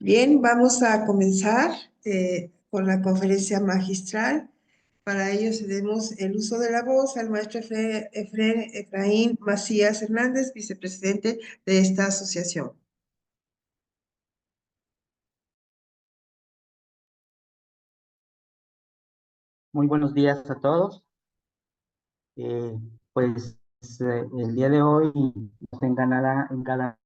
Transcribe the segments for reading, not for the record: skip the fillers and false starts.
Bien, vamos a comenzar con la conferencia magistral. Para ello cedemos el uso de la voz al maestro Efraín Macías Hernández, vicepresidente de esta asociación. Muy buenos días a todos. Pues el día de hoy nos engalanará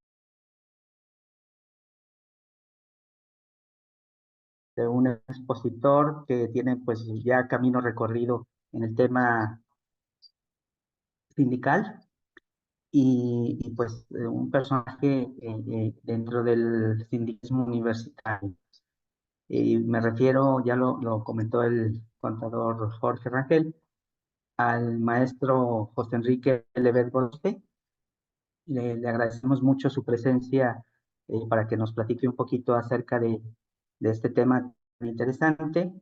de un expositor que tiene pues ya camino recorrido en el tema sindical y pues un personaje dentro del sindicalismo universitario. Me refiero, ya lo comentó el contador Jorge Rangel, al maestro José Enrique Levet Gorospe. Le agradecemos mucho su presencia para que nos platique un poquito acerca de este tema tan interesante,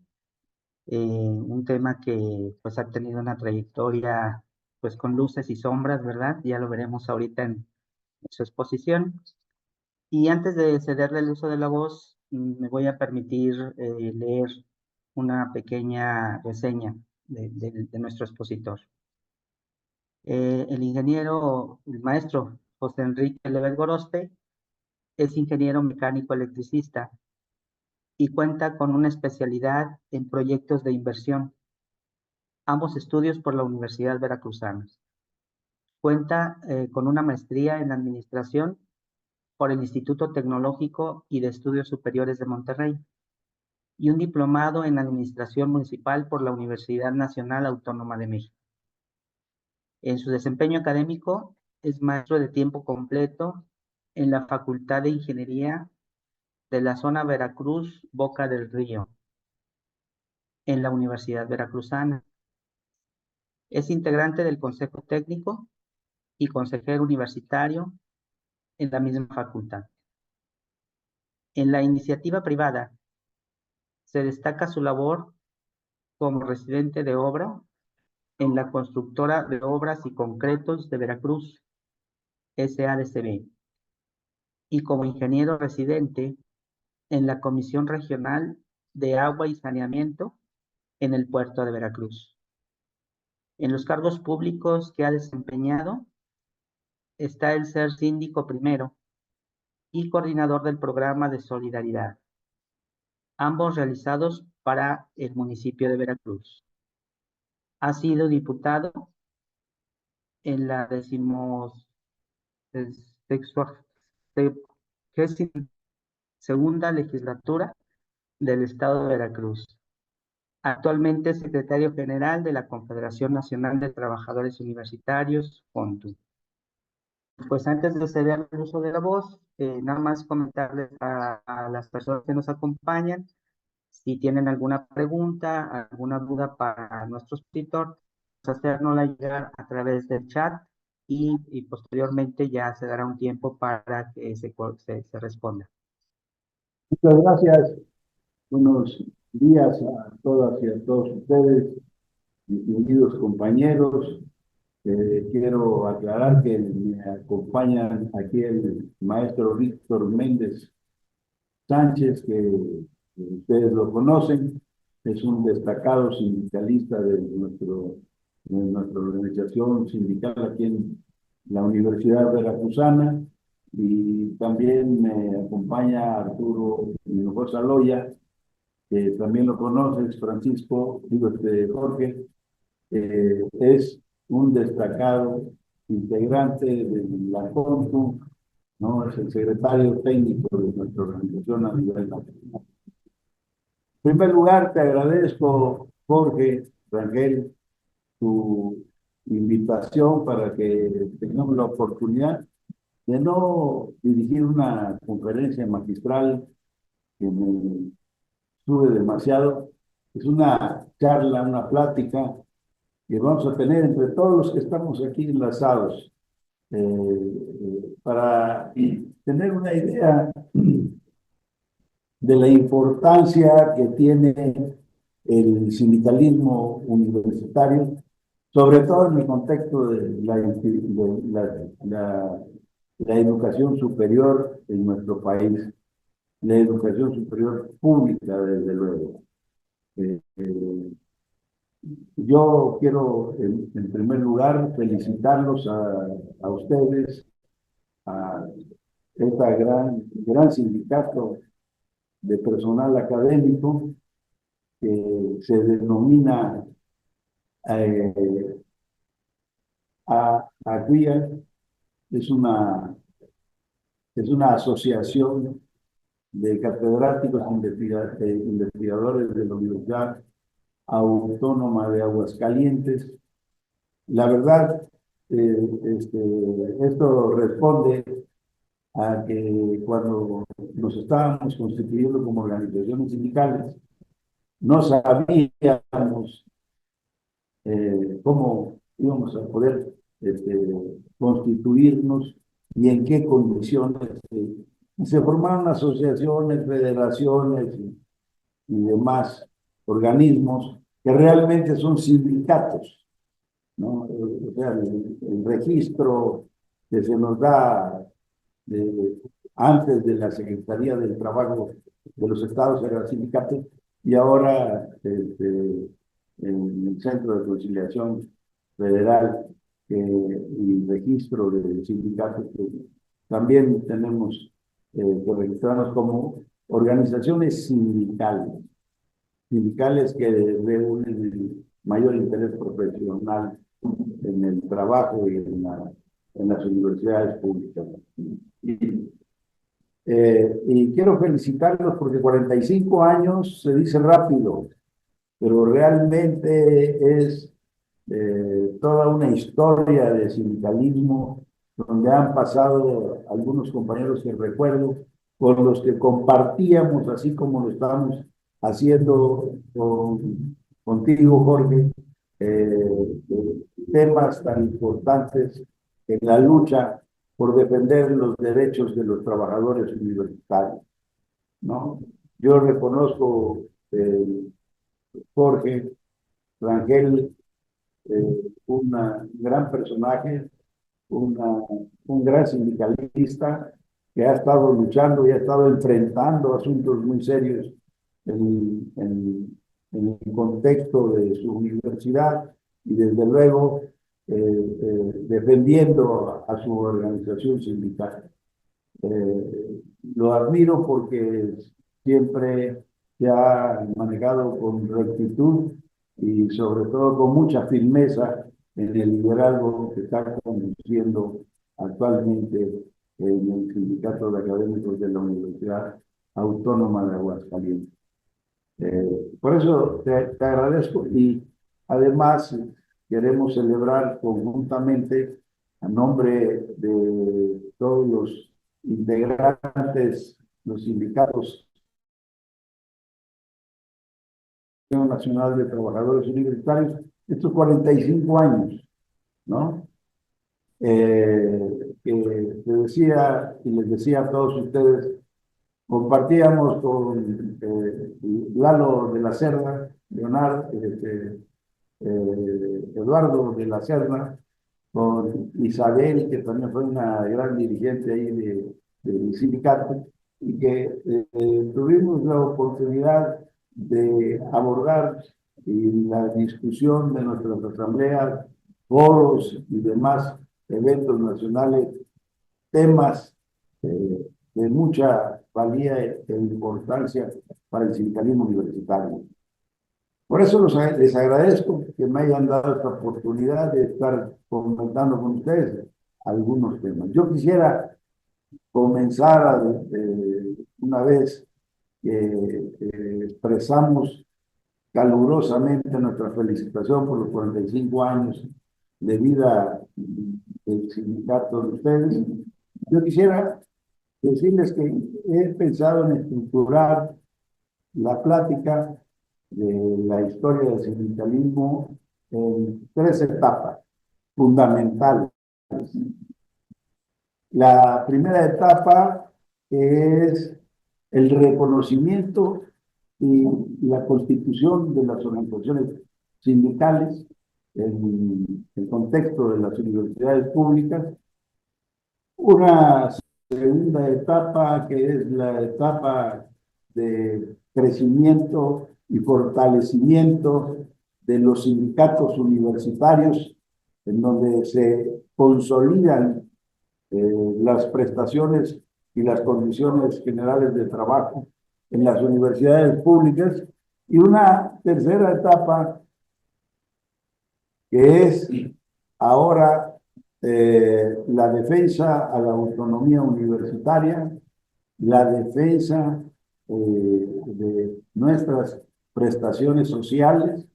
un tema que pues ha tenido una trayectoria pues con luces y sombras, ¿verdad? Ya lo veremos ahorita en su exposición. Y antes de cederle el uso de la voz, me voy a permitir leer una pequeña reseña de nuestro expositor. El maestro José Enrique Levet Gorospe es ingeniero mecánico electricista y cuenta con una especialidad en proyectos de inversión, ambos estudios por la Universidad Veracruzana. Cuenta con una maestría en administración por el Instituto Tecnológico y de Estudios Superiores de Monterrey y un diplomado en administración municipal por la Universidad Nacional Autónoma de México. En su desempeño académico es maestro de tiempo completo en la Facultad de Ingeniería de la zona Veracruz, Boca del Río, en la Universidad Veracruzana. Es integrante del Consejo Técnico y consejero universitario en la misma facultad. En la iniciativa privada se destaca su labor como residente de obra en la Constructora de Obras y Concretos de Veracruz, SADCB, y como ingeniero residente en la Comisión Regional de Agua y Saneamiento en el puerto de Veracruz. En los cargos públicos que ha desempeñado está el ser síndico primero y coordinador del programa de solidaridad, ambos realizados para el municipio de Veracruz. Ha sido diputado en la 62ª legislatura del estado de Veracruz. Actualmente es secretario general de la Confederación Nacional de Trabajadores Universitarios, CONTU. Pues antes de ceder el uso de la voz, nada más comentarles a las personas que nos acompañan, si tienen alguna pregunta, alguna duda para nuestro expositor, hacérnosla llegar a través del chat y posteriormente ya se dará un tiempo para que se responda. Muchas gracias. Buenos días a todas y a todos ustedes, mis queridos compañeros. Quiero aclarar que me acompañan aquí el maestro Víctor Méndez Sánchez, que ustedes lo conocen, es un destacado sindicalista de nuestra organización sindical aquí en la Universidad Veracruzana, y también me acompaña Arturo Hinojosa Loya, que también lo conoces, Jorge, es un destacado integrante de la CONTU, ¿no? Es el secretario técnico de nuestra organización a nivel nacional. En primer lugar, te agradezco, Jorge Rangel, tu invitación para que tengamos la oportunidad de no dirigir una conferencia magistral que me sube demasiado. Es una charla, una plática que vamos a tener entre todos los que estamos aquí enlazados, para tener una idea de la importancia que tiene el sindicalismo universitario, sobre todo en el contexto de la educación superior en nuestro país. la educación superior pública, desde luego. Yo quiero, en primer lugar, felicitarlos a ustedes, a este gran sindicato de personal académico que se denomina ACUIA. Es una asociación de catedráticos investigadores de la Universidad Autónoma de Aguascalientes. La verdad, esto responde a que cuando nos estábamos constituyendo como organizaciones sindicales, no sabíamos cómo íbamos a poder constituirnos y en qué condiciones. Se formaron asociaciones, federaciones y demás organismos que realmente son sindicatos, ¿no? O sea, el registro que se nos da antes de la Secretaría del Trabajo de los estados era sindicato, y ahora en el Centro de Conciliación Federal y registro de sindicatos, también tenemos que registrarnos como organizaciones sindicales que reúnen el mayor interés profesional en el trabajo y en las universidades públicas. Y quiero felicitarlos porque 45 años se dice rápido, pero realmente es toda una historia de sindicalismo donde han pasado algunos compañeros que recuerdo, con los que compartíamos, así como lo estamos haciendo contigo, Jorge, temas tan importantes en la lucha por defender los derechos de los trabajadores universitarios, ¿no? Yo reconozco, Jorge Rangel, un gran personaje, un gran sindicalista que ha estado luchando y ha estado enfrentando asuntos muy serios en el contexto de su universidad y desde luego defendiendo a su organización sindical. Lo admiro porque siempre se ha manejado con rectitud y sobre todo con mucha firmeza en el liderazgo que está conduciendo actualmente en el Sindicato de Académicos de la Universidad Autónoma de Aguascalientes. Por eso te agradezco, y además queremos celebrar conjuntamente, a nombre de todos los integrantes, los sindicatos Nacional de Trabajadores Universitarios, estos 45 años, ¿no? Que te decía y les decía a todos ustedes, compartíamos con Lalo de la Serna, Leonardo, Eduardo de la Serna, con Isabel, que también fue una gran dirigente ahí del sindicato, y que tuvimos la oportunidad de abordar en la discusión de nuestras asambleas, foros y demás eventos nacionales, temas de mucha valía e importancia para el sindicalismo universitario. Por eso les agradezco que me hayan dado esta oportunidad de estar comentando con ustedes algunos temas. Yo quisiera comenzar una vez que expresamos calurosamente nuestra felicitación por los 45 años de vida del sindicato de ustedes. Yo quisiera decirles que he pensado en estructurar la plática de la historia del sindicalismo en 3 etapas fundamentales. La primera etapa es el reconocimiento y la constitución de las organizaciones sindicales en el contexto de las universidades públicas, una segunda etapa, que es la etapa de crecimiento y fortalecimiento de los sindicatos universitarios, en donde se consolidan las prestaciones y las condiciones generales de trabajo en las universidades públicas, y una tercera etapa que es ahora la defensa a la autonomía universitaria, la defensa de nuestras prestaciones sociales,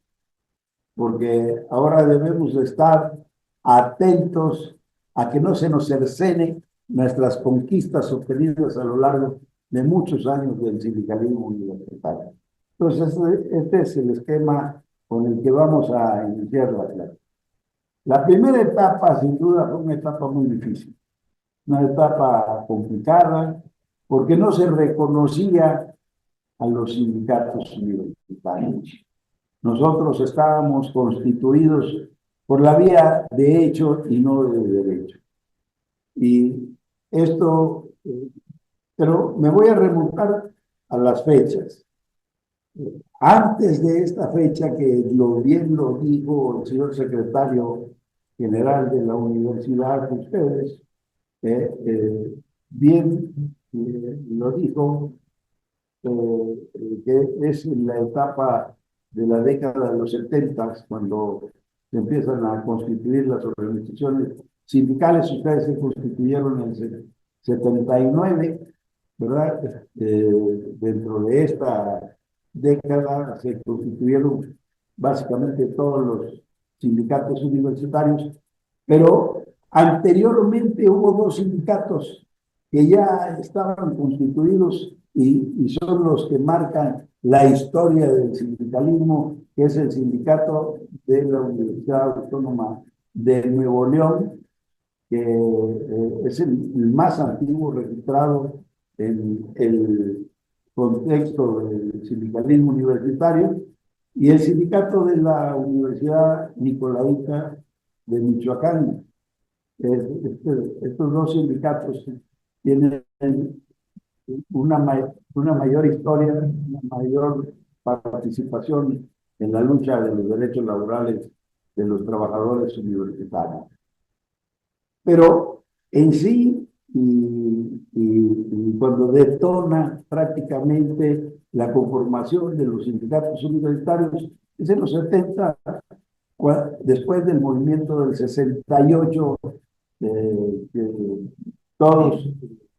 porque ahora debemos de estar atentos a que no se nos cercene nuestras conquistas obtenidas a lo largo de muchos años del sindicalismo universitario. Entonces, este es el esquema con el que vamos a iniciar la clase. La primera etapa, sin duda, fue una etapa muy difícil, una etapa complicada, porque no se reconocía a los sindicatos universitarios. Nosotros estábamos constituidos por la vía de hecho y no de derecho. Y esto, pero me voy a remontar a las fechas. Antes de esta fecha, que bien lo dijo el señor secretario general de la universidad, ustedes, bien lo dijo, que es la etapa de la década de los 70, cuando se empiezan a constituir las organizaciones sindicales. Ustedes se constituyeron en el 79, ¿verdad? Dentro de esta década se constituyeron básicamente todos los sindicatos universitarios, pero anteriormente hubo dos sindicatos que ya estaban constituidos y son los que marcan la historia del sindicalismo, que es el sindicato de la Universidad Autónoma de Nuevo León, que es el más antiguo registrado en el contexto del sindicalismo universitario, y el sindicato de la Universidad Nicolaita de Michoacán. Estos dos sindicatos tienen una mayor historia, una mayor participación en la lucha de los derechos laborales de los trabajadores universitarios. Pero en sí, y cuando detona prácticamente la conformación de los sindicatos universitarios, es en los 70, después del movimiento del 68, que todos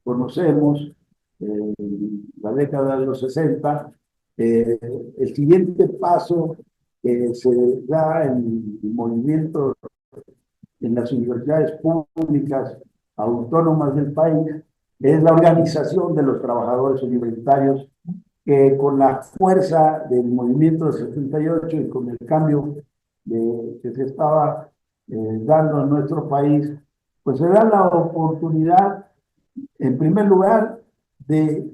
conocemos, la década de los 60, el siguiente paso que se da en el movimiento en las universidades públicas autónomas del país es la organización de los trabajadores universitarios, que con la fuerza del movimiento del 78 y con el cambio que se estaba dando en nuestro país, pues se da la oportunidad, en primer lugar, de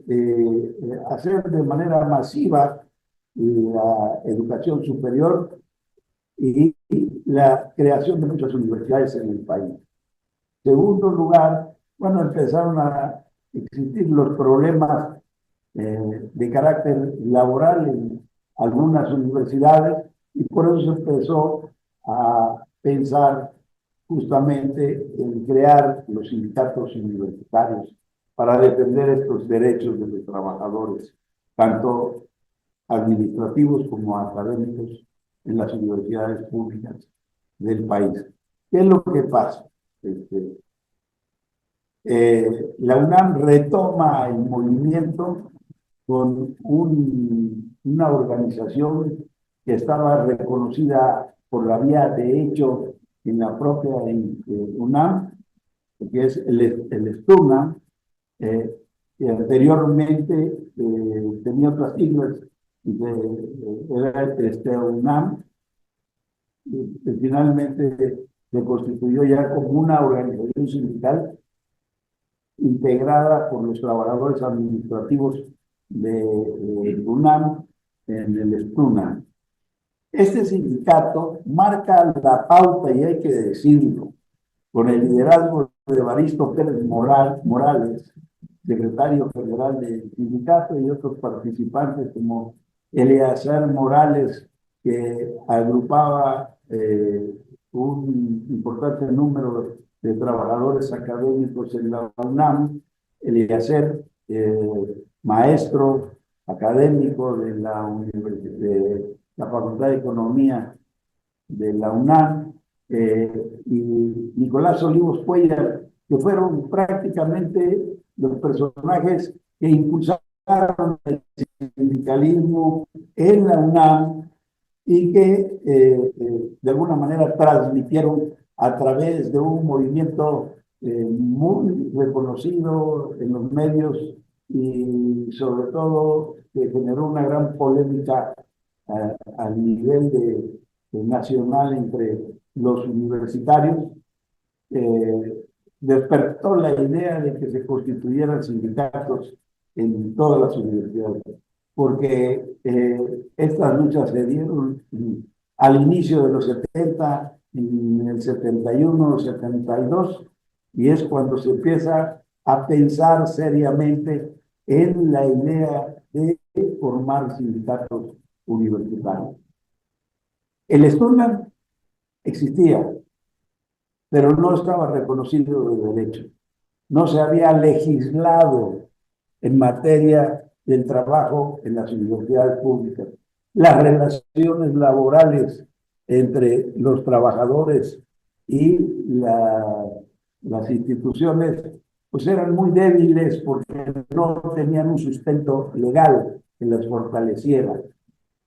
hacer de manera masiva la educación superior y la creación de muchas universidades en el país. Segundo lugar, bueno, empezaron a existir los problemas de carácter laboral en algunas universidades, y por eso se empezó a pensar justamente en crear los sindicatos universitarios para defender estos derechos de los trabajadores, tanto administrativos como académicos, en las universidades públicas del país. ¿Qué es lo que pasa? La UNAM retoma el movimiento con una organización que estaba reconocida por la vía de hecho en la propia UNAM, que es el STUNAM, que anteriormente tenía otras siglas, era UNAM, que finalmente se constituyó ya como una organización sindical integrada por los trabajadores administrativos de UNAM en el STUNAM. Este sindicato marca la pauta, y hay que decirlo, con el liderazgo de Evaristo Pérez Morales, secretario general del sindicato, y otros participantes como Eleazar Morales, que agrupaba un importante número de trabajadores académicos en la UNAM. Eleazar, maestro académico de de la Facultad de Economía de la UNAM, y Nicolás Olivos Cuellar, que fueron prácticamente los personajes que impulsaron el sindicalismo en la UNAM y que de alguna manera transmitieron a través de un movimiento muy reconocido en los medios y sobre todo que generó una gran polémica a nivel nacional entre los universitarios. Despertó la idea de que se constituyeran sindicatos en todas las universidades, porque estas luchas se dieron al inicio de los 70, en el 71, 72, y es cuando se empieza a pensar seriamente en la idea de formar sindicatos universitarios. El Sturman existía, pero no estaba reconocido de derecho. No se había legislado en materia del trabajo en las universidades públicas. Las relaciones laborales entre los trabajadores y las instituciones pues eran muy débiles porque no tenían un sustento legal que las fortaleciera.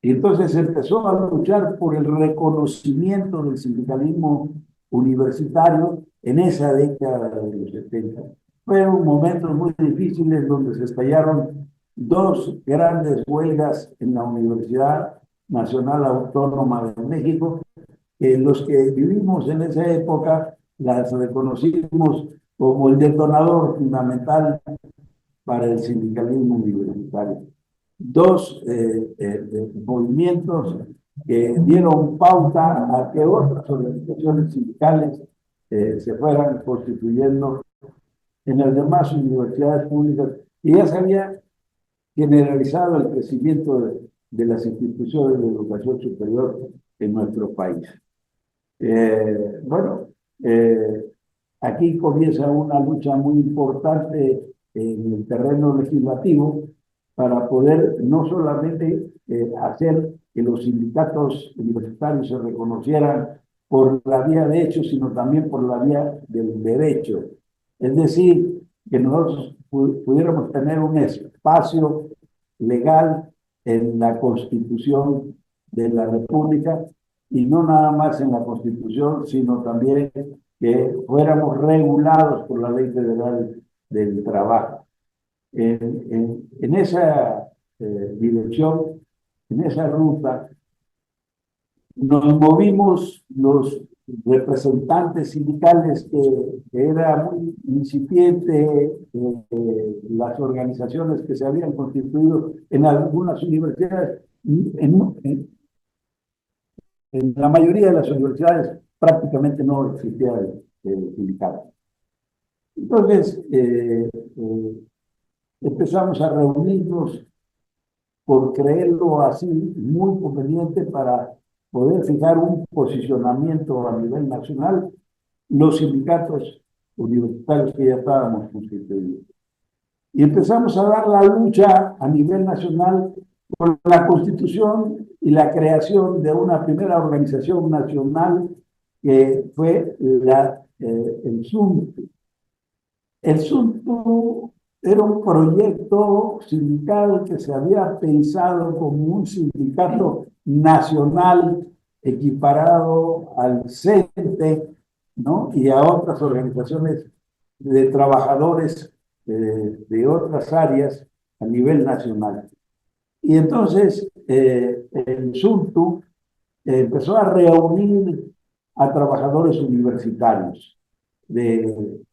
Y entonces se empezó a luchar por el reconocimiento del sindicalismo universitario en esa década de los 70. Fueron momentos muy difíciles donde se estallaron dos grandes huelgas en la Universidad Nacional Autónoma de México, que los que vivimos en esa época las reconocimos como el detonador fundamental para el sindicalismo universitario. Dos movimientos que dieron pauta a que otras organizaciones sindicales se fueran constituyendo en las demás universidades públicas, y ya se había generalizado el crecimiento de las instituciones de educación superior en nuestro país. Bueno, aquí comienza una lucha muy importante en el terreno legislativo para poder no solamente hacer que los sindicatos universitarios se reconocieran por la vía de hecho, sino también por la vía del derecho. Es decir, que nosotros pudiéramos tener un espacio legal en la Constitución de la República, y no nada más en la Constitución, sino también que fuéramos regulados por la Ley Federal del Trabajo. En esa dirección, en esa ruta, nos movimos los representantes sindicales que era muy incipiente, las organizaciones que se habían constituido en algunas universidades, en la mayoría de las universidades prácticamente no existía el sindicato. Entonces, empezamos a reunirnos, por creerlo así, muy conveniente para poder fijar un posicionamiento a nivel nacional, los sindicatos universitarios que ya estábamos constituidos. Y empezamos a dar la lucha a nivel nacional por la constitución y la creación de una primera organización nacional que fue el SUNTU. El SUNTU era un proyecto sindical que se había pensado como un sindicato nacional equiparado al CENTE, ¿no? Y a otras organizaciones de trabajadores de otras áreas a nivel nacional. Y entonces el SUNTU empezó a reunir a trabajadores universitarios de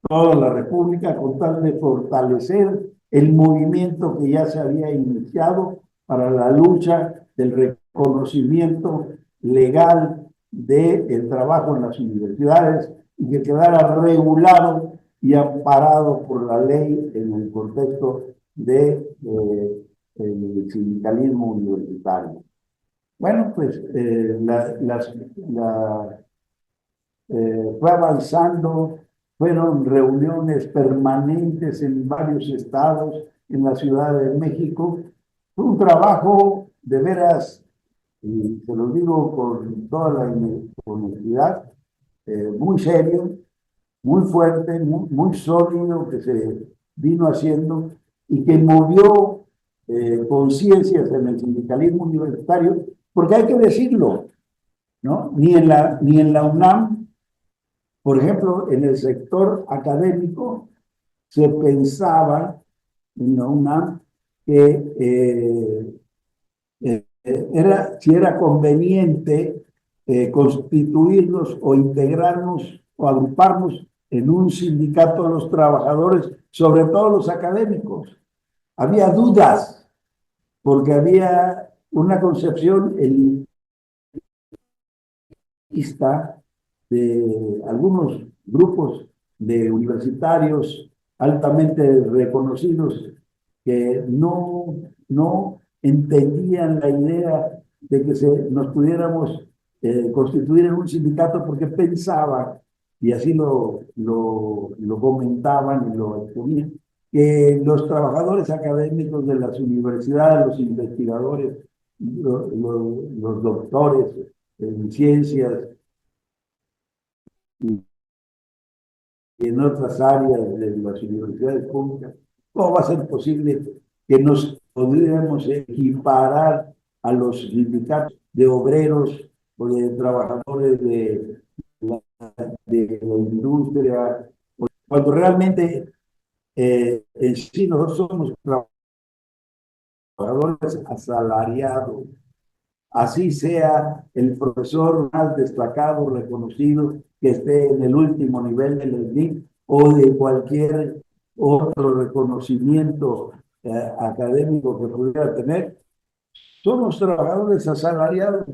toda la República con tal de fortalecer el movimiento que ya se había iniciado para la lucha del reconocimiento legal del trabajo en las universidades y que quedara regulado y amparado por la ley en el contexto de el sindicalismo universitario. Bueno, pues fue avanzando, fueron reuniones permanentes en varios estados, en la Ciudad de México. Fue un trabajo de veras, y se lo digo con toda la honestidad, muy serio, muy fuerte, muy sólido, que se vino haciendo y que movió conciencias en el sindicalismo universitario, porque hay que decirlo, ¿no? Ni en la UNAM, por ejemplo, en el sector académico, se pensaba en la UNAM que si era conveniente constituirnos o integrarnos o agruparnos en un sindicato de los trabajadores, sobre todo los académicos. Había dudas, porque había una concepción elitista de algunos grupos de universitarios altamente reconocidos que no entendían la idea de que nos pudiéramos constituir en un sindicato, porque pensaban, y así lo comentaban y lo exponían, que los trabajadores académicos de las universidades, los investigadores, los doctores en ciencias y en otras áreas de las universidades públicas, ¿cómo va a ser posible que nos podríamos equiparar a los sindicatos de obreros o de trabajadores de la industria, cuando realmente en sí nosotros somos trabajadores asalariados? Así sea el profesor más destacado, reconocido, que esté en el último nivel del SNI o de cualquier otro reconocimiento académico que pudiera tener, somos trabajadores asalariados,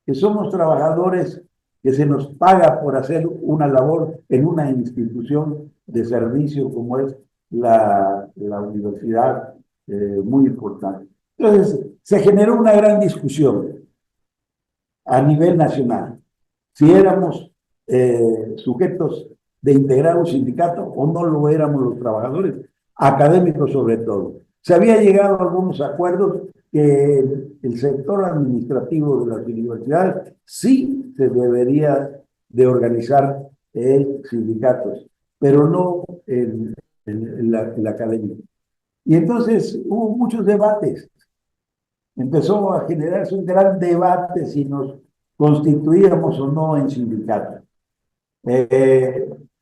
que somos trabajadores que se nos paga por hacer una labor en una institución de servicio como es la universidad, muy importante. Entonces, se generó una gran discusión a nivel nacional, si éramos sujetos de integrar un sindicato o no lo éramos los trabajadores, académicos sobre todo. Se había llegado a algunos acuerdos que el sector administrativo de las universidades sí se debería de organizar sindicatos, pero no el académico. Y entonces hubo muchos debates. Empezó a generarse un gran debate si nos constituíamos o no en sindicato.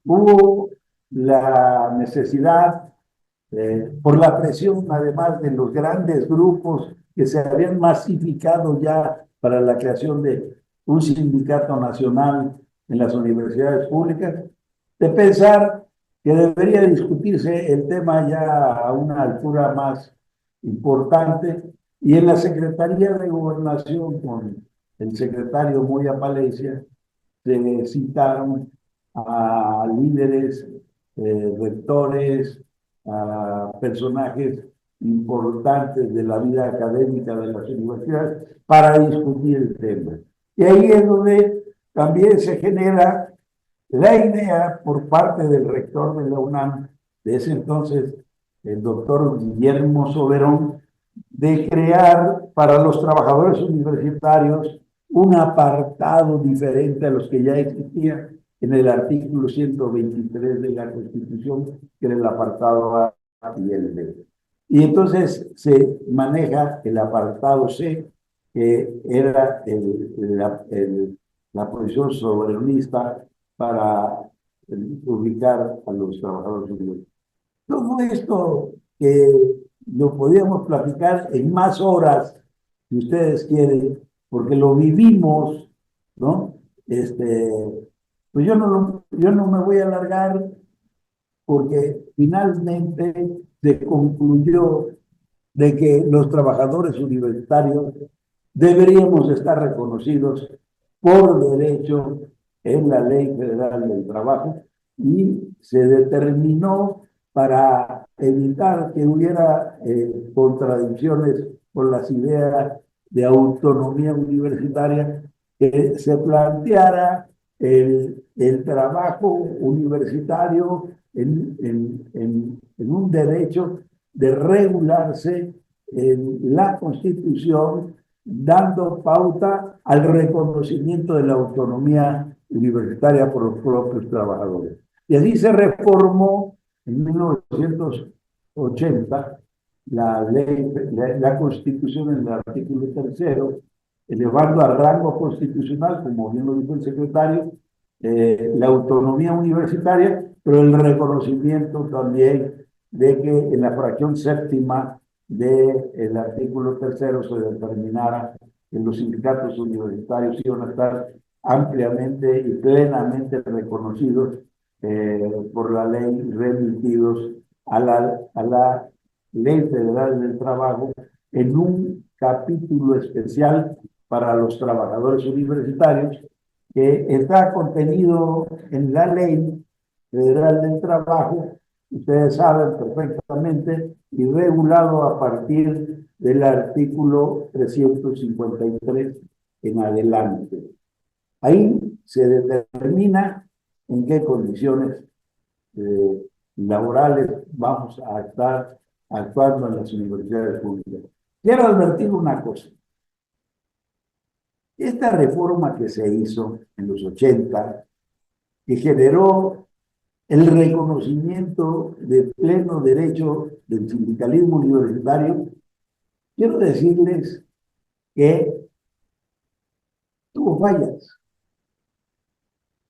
Hubo la necesidad, por la presión además de los grandes grupos que se habían masificado ya para la creación de un sindicato nacional en las universidades públicas, de pensar que debería discutirse el tema ya a una altura más importante. Y en la Secretaría de Gobernación, con el secretario Moya Palencia, se citaron a líderes, rectores, a personajes importantes de la vida académica de las universidades para discutir el tema. Y ahí es donde también se genera la idea por parte del rector de la UNAM, de ese entonces, el doctor Guillermo Soberón, de crear para los trabajadores universitarios un apartado diferente a los que ya existían en el artículo 123 de la Constitución, que era el apartado A y el B. Y entonces se maneja el apartado C, que era la posición soberanista para ubicar a los trabajadores universitarios. Todo esto lo podíamos platicar en más horas, si ustedes quieren, porque lo vivimos, ¿no? Pues yo no me voy a alargar, porque finalmente se concluyó de que los trabajadores universitarios deberíamos estar reconocidos por derecho en la Ley Federal del Trabajo y se determinó para evitar que hubiera contradicciones con las ideas de autonomía universitaria, que se planteara el trabajo universitario en un derecho de regularse en la Constitución, dando pauta al reconocimiento de la autonomía universitaria por los propios trabajadores. Y así se reformó en 1980 la Constitución en el artículo 3º, elevando a rango constitucional, como bien lo dijo el secretario, la autonomía universitaria, pero el reconocimiento también de que en la fracción séptima del artículo 3º se determinara que los sindicatos universitarios iban a estar ampliamente y plenamente reconocidos por la ley, remitidos a la Ley Federal del Trabajo en un capítulo especial para los trabajadores universitarios que está contenido en la Ley Federal del Trabajo, ustedes saben perfectamente, y regulado a partir del artículo 353 en adelante. Ahí se determina en qué condiciones laborales vamos a estar actuando en las universidades públicas. Quiero advertir una cosa. Esta reforma que se hizo en los 80, que generó el reconocimiento de pleno derecho del sindicalismo universitario, quiero decirles que tuvo fallas.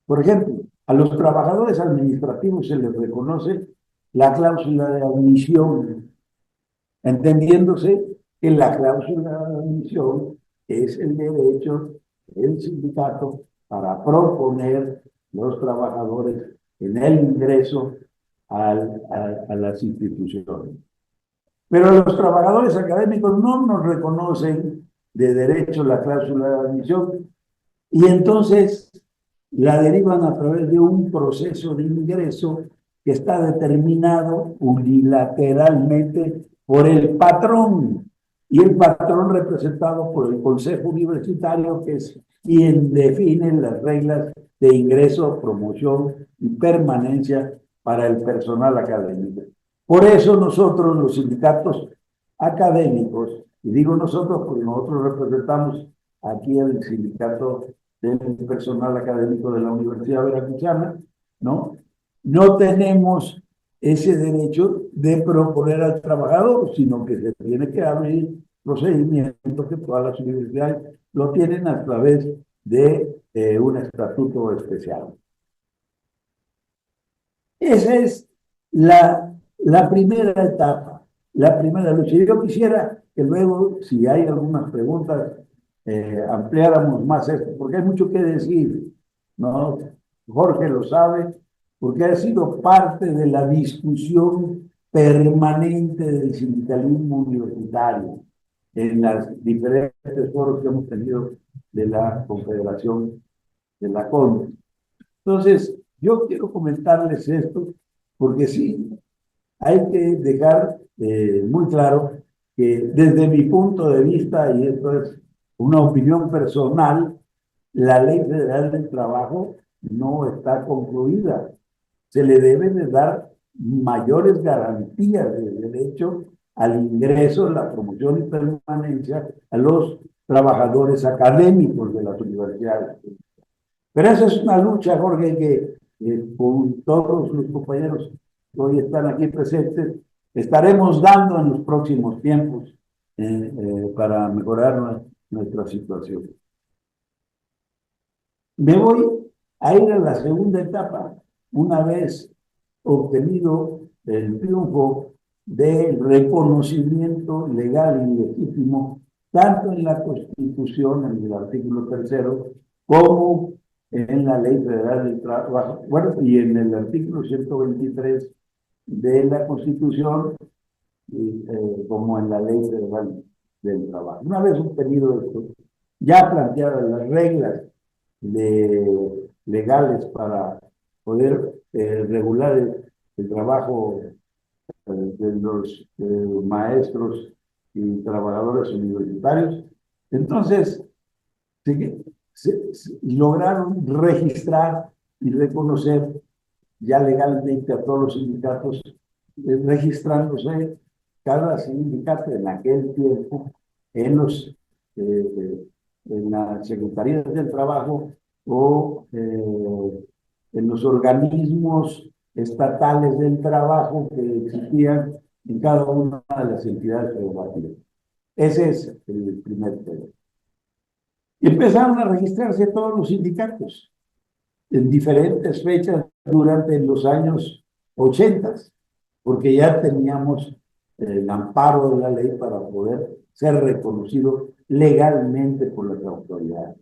Por ejemplo, a los trabajadores administrativos se les reconoce la cláusula de admisión, entendiéndose que la cláusula de admisión es el derecho del sindicato para proponer los trabajadores en el ingreso a las instituciones. Pero los trabajadores académicos no nos reconocen de derecho la cláusula de admisión y entonces la derivan a través de un proceso de ingreso que está determinado unilateralmente por el patrón, y el patrón representado por el Consejo Universitario, que es quien define las reglas de ingreso, promoción y permanencia para el personal académico. Por eso nosotros, los sindicatos académicos, y digo nosotros porque nosotros representamos aquí el sindicato del personal académico de la Universidad Veracruzana, ¿no? No tenemos ese derecho de proponer al trabajador, sino que se tiene que abrir procedimientos que todas las universidades lo tienen a través de un estatuto especial. Esa es la primera etapa, la primera lucha. Yo quisiera que luego, si hay algunas preguntas, ampliáramos más esto, porque hay mucho que decir, ¿no? Jorge lo sabe, porque ha sido parte de la discusión permanente del sindicalismo universitario en las diferentes foros que hemos tenido de la Confederación de la CON. Entonces, yo quiero comentarles esto, porque sí, hay que dejar muy claro que desde mi punto de vista, y esto es una opinión personal, la Ley Federal del Trabajo no está concluida. Se le deben de dar mayores garantías de derecho al ingreso, la promoción y permanencia a los trabajadores académicos de las universidades. Pero esa es una lucha, Jorge, que con todos los compañeros que hoy están aquí presentes, estaremos dando en los próximos tiempos para mejorar nuestra situación. Me voy a ir a la segunda etapa, una vez obtenido el triunfo del reconocimiento legal y legítimo, tanto en la Constitución, en el artículo 3º, como en la Ley Federal del Trabajo, bueno, y en el artículo 123 de la Constitución, como en la Ley Federal del Trabajo. Una vez obtenido esto, ya planteadas las reglas de legales para poder regular el trabajo de los maestros y trabajadores universitarios. Entonces, lograron registrar y reconocer ya legalmente a todos los sindicatos, registrándose cada sindicato en aquel tiempo en las secretarías del trabajo o en los organismos estatales del trabajo que existían en cada una de las entidades federativas. Ese es el primer tema. Y empezaron a registrarse todos los sindicatos en diferentes fechas durante los años 80, porque ya teníamos el amparo de la ley para poder ser reconocido legalmente por las autoridades.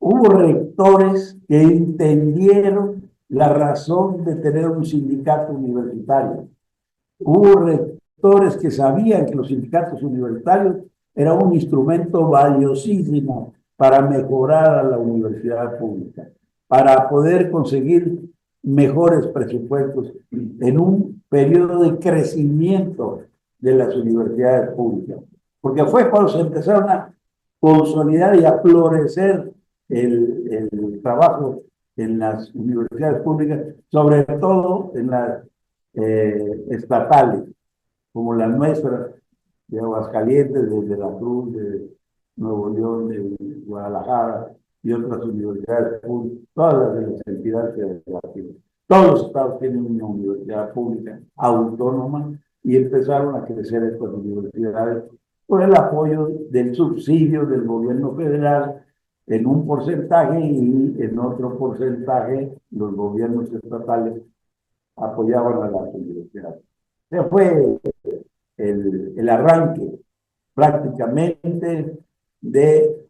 Hubo rectores que entendieron la razón de tener un sindicato universitario. Hubo rectores que sabían que los sindicatos universitarios eran un instrumento valiosísimo para mejorar a la universidad pública, para poder conseguir mejores presupuestos en un periodo de crecimiento de las universidades públicas. Porque fue cuando se empezaron a consolidar y a florecer el trabajo en las universidades públicas, sobre todo en las estatales, como la nuestra, de Aguascalientes, de Veracruz, de Nuevo León, de Guadalajara y otras universidades públicas, todas las entidades federativas. Todos los estados tienen una universidad pública autónoma y empezaron a crecer estas universidades por el apoyo del subsidio del gobierno federal en un porcentaje y en otro porcentaje los gobiernos estatales apoyaban a las universidades. Ese fue el arranque prácticamente de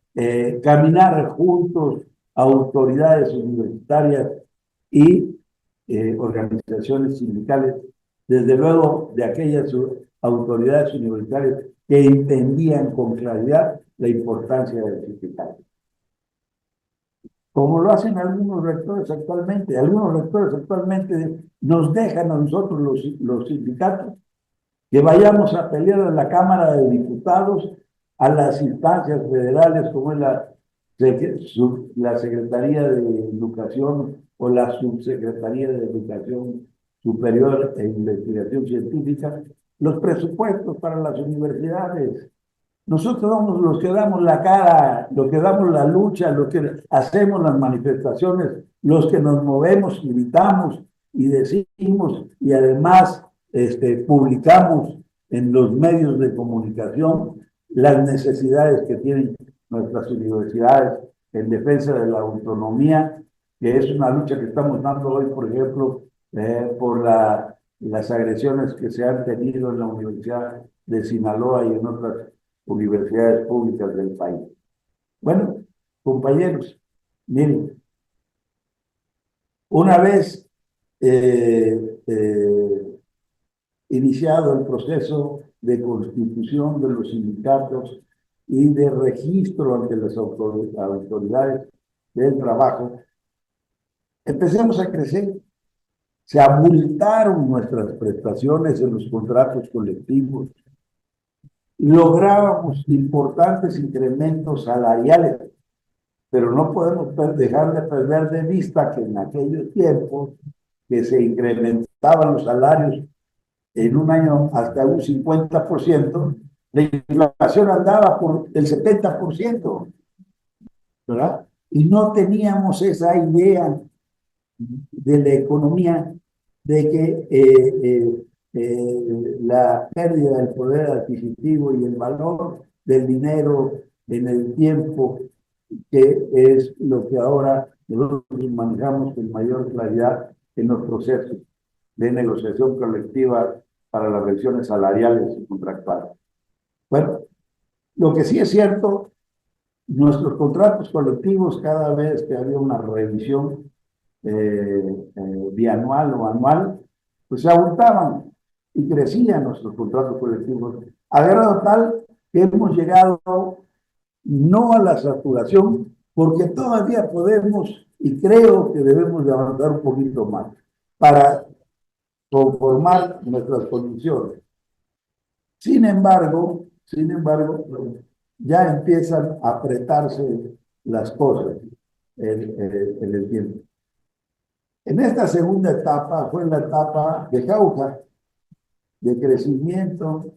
caminar juntos autoridades universitarias y organizaciones sindicales, desde luego de aquellas autoridades universitarias que entendían con claridad la importancia del sindicato. Como lo hacen algunos rectores actualmente. Algunos rectores actualmente nos dejan a nosotros los sindicatos que vayamos a pelear en la Cámara de Diputados a las instancias federales como es la Secretaría de Educación o la Subsecretaría de Educación Superior e Investigación Científica, los presupuestos para las universidades. Nosotros somos los que damos la cara, los que damos la lucha, los que hacemos las manifestaciones, los que nos movemos, gritamos y decimos y además publicamos en los medios de comunicación las necesidades que tienen nuestras universidades en defensa de la autonomía, que es una lucha que estamos dando hoy, por ejemplo, por las agresiones que se han tenido en la Universidad de Sinaloa y en otras universidades públicas del país. Bueno, compañeros, miren, una vez iniciado el proceso de constitución de los sindicatos y de registro ante las autoridades del trabajo, empecemos a crecer. Se abultaron nuestras prestaciones en los contratos colectivos. Lográbamos importantes incrementos salariales, pero no podemos dejar de perder de vista que en aquellos tiempos que se incrementaban los salarios en un año hasta un 50%, la inflación andaba por el 70%, ¿verdad? Y no teníamos esa idea de la economía de que la pérdida del poder adquisitivo y el valor del dinero en el tiempo, que es lo que ahora nosotros manejamos con mayor claridad en los procesos de negociación colectiva para las revisiones salariales y contractuales. Bueno, lo que sí es cierto, nuestros contratos colectivos, cada vez que había una revisión bianual o anual, pues se abultaban y crecían nuestros contratos colectivos, a grado tal que hemos llegado no a la saturación, porque todavía podemos Y creo que debemos de avanzar un poquito más para conformar nuestras condiciones. Sin embargo, ya empiezan a apretarse las cosas en el tiempo. En esta segunda etapa fue la etapa de jauja, de crecimiento,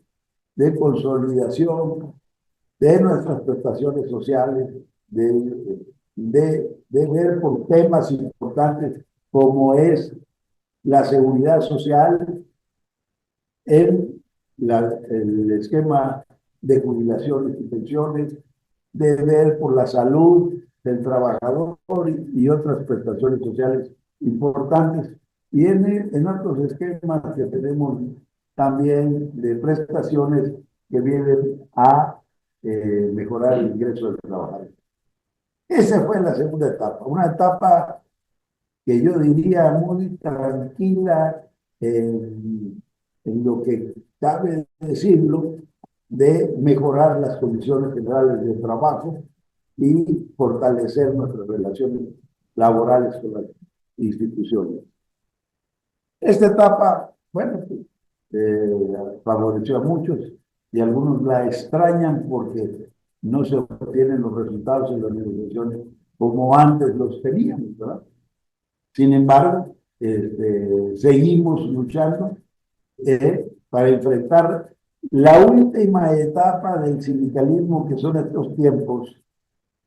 de consolidación de nuestras prestaciones sociales, de ver por temas importantes como es la seguridad social en el esquema de jubilaciones y pensiones, de ver por la salud del trabajador y otras prestaciones sociales importantes, y en otros esquemas que tenemos también de prestaciones que vienen a mejorar el ingreso del trabajador. Esa fue la segunda etapa, una etapa que yo diría muy tranquila en lo que cabe decirlo, de mejorar las condiciones generales de trabajo y fortalecer nuestras relaciones laborales con las instituciones. Esta etapa, bueno, favoreció a muchos y algunos la extrañan porque no se obtienen los resultados en las negociaciones como antes los teníamos, ¿verdad? Sin embargo, seguimos luchando para enfrentar la última etapa del sindicalismo, que son estos tiempos.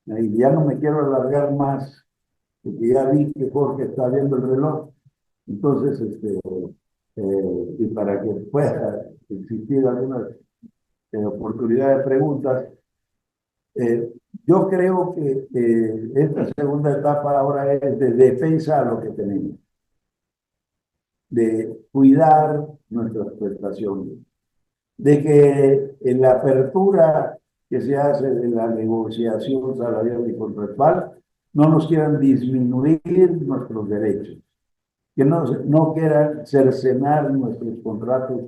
Y ya no me quiero alargar más, porque ya vi que Jorge está viendo el reloj. Entonces, y para que pueda existir alguna oportunidad de preguntas, yo creo que esta segunda etapa ahora es de defensa a lo que tenemos, de cuidar nuestras prestaciones, de que en la apertura que se hace de la negociación salarial y contractual no nos quieran disminuir nuestros derechos, que no quieran cercenar nuestros contratos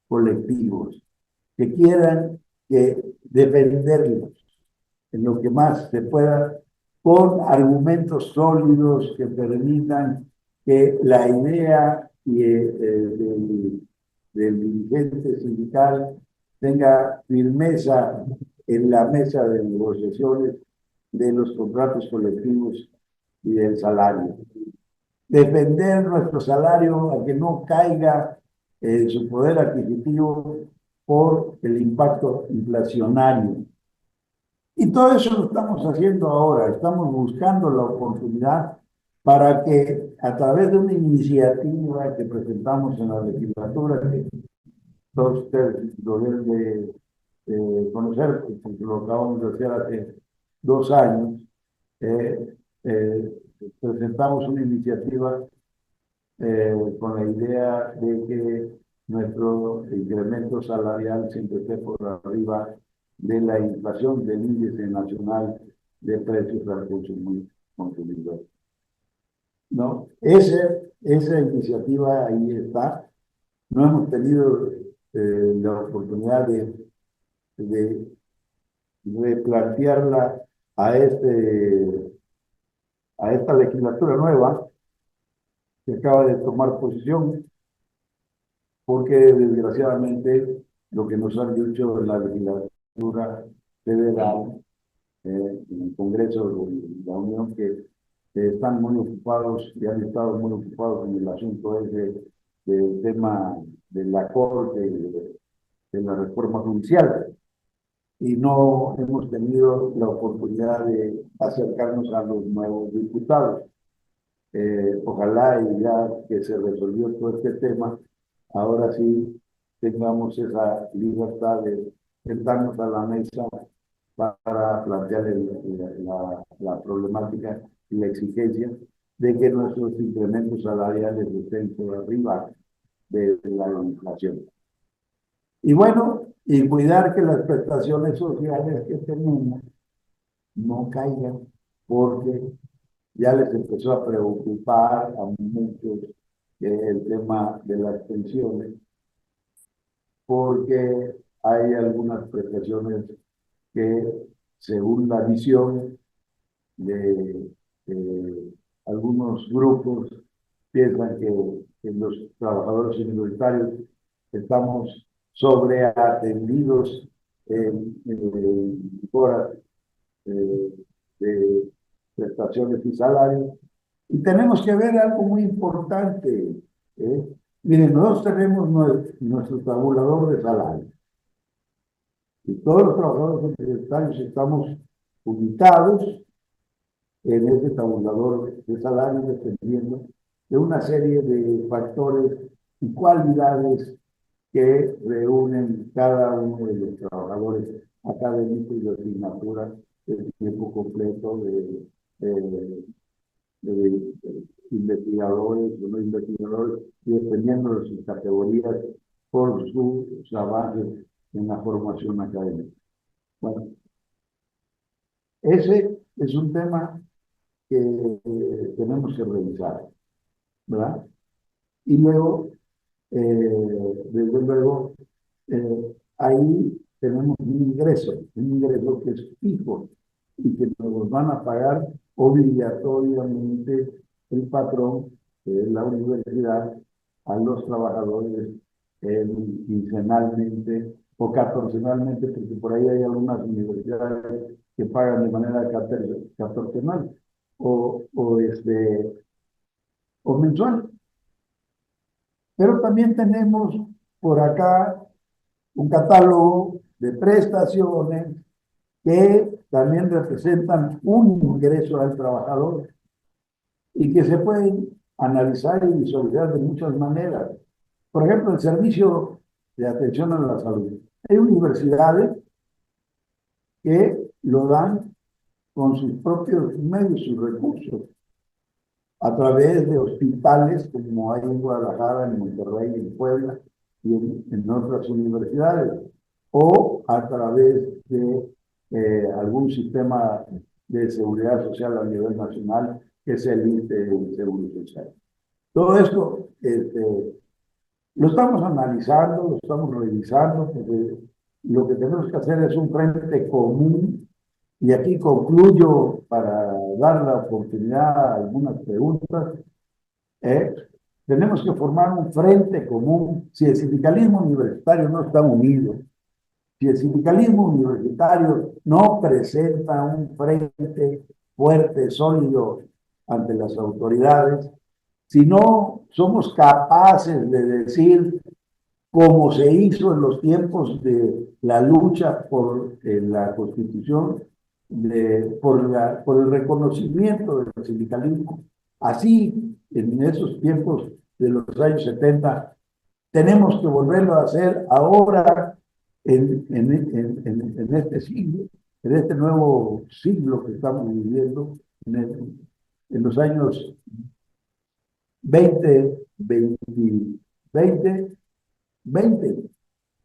colectivos, que quieran defenderlos en lo que más se pueda, con argumentos sólidos que permitan que la idea del dirigente sindical tenga firmeza en la mesa de negociaciones de los contratos colectivos y del salario. Defender nuestro salario a que no caiga en su poder adquisitivo por el impacto inflacionario. Y todo eso lo estamos haciendo ahora, estamos buscando la oportunidad para que a través de una iniciativa que presentamos en la legislatura, que todos ustedes lo deben de conocer, porque lo acabamos de hacer hace 2 años, presentamos una iniciativa con la idea de que nuestro incremento salarial siempre esté por arriba de la inflación del índice nacional de precios al consumidor. ¿No? Esa iniciativa ahí está. No hemos tenido la oportunidad de replantearla a esta legislatura nueva que acaba de tomar posición, porque desgraciadamente lo que nos han dicho en la legislatura federal, en el Congreso de la Unión, que están muy ocupados y han estado muy ocupados en el asunto del tema de la Corte, de la reforma judicial, y no hemos tenido la oportunidad de acercarnos a los nuevos diputados. Ojalá y ya que se resolvió todo este tema, ahora sí tengamos esa libertad de sentarnos a la mesa para plantear la problemática y la exigencia de que nuestros incrementos salariales estén por arriba de la inflación. Y bueno, y cuidar que las prestaciones sociales que tenemos no caigan, porque ya les empezó a preocupar a muchos el tema de las pensiones, porque hay algunas prestaciones que, según la visión de algunos grupos piensan que los trabajadores universitarios estamos sobreatendidos en horas de prestaciones y salarios. Y tenemos que ver algo muy importante. Miren, nosotros tenemos nuestro tabulador de salarios. Y todos los trabajadores universitarios estamos ubicados en ese tabulador de salarios dependiendo de una serie de factores y cualidades que reúnen cada uno de los trabajadores académicos y de asignatura de tiempo completo, de investigadores o no investigadores, y dependiendo de sus categorías por sus avances en la formación académica. Bueno, ese es un tema que tenemos que revisar, ¿verdad? Y luego, desde luego, ahí tenemos un ingreso que es fijo y que nos van a pagar obligatoriamente el patrón, que es la universidad, a los trabajadores quincenalmente o catorcenalmente, porque por ahí hay algunas universidades que pagan de manera catorcenal o mensual. Pero también tenemos por acá un catálogo de prestaciones que también representan un ingreso al trabajador y que se pueden analizar y visualizar de muchas maneras. Por ejemplo, el servicio de atención a la salud. Hay universidades que lo dan con sus propios medios, sus recursos, a través de hospitales como hay en Guadalajara, en Monterrey, en Puebla y en otras universidades, o a través de algún sistema de seguridad social a nivel nacional, que es el ISSSTE de Seguro Social. Todo esto lo estamos analizando, lo estamos revisando, porque lo que tenemos que hacer es un frente común. Y aquí concluyo para dar la oportunidad a algunas preguntas. Tenemos que formar un frente común. Si el sindicalismo universitario no está unido, si el sindicalismo universitario no presenta un frente fuerte, sólido ante las autoridades, si no somos capaces de decir, como se hizo en los tiempos de la lucha por la Constitución, por el reconocimiento del sindicalismo, así en esos tiempos de los años 70, tenemos que volverlo a hacer ahora en este siglo, en este nuevo siglo que estamos viviendo, en los años 20, 20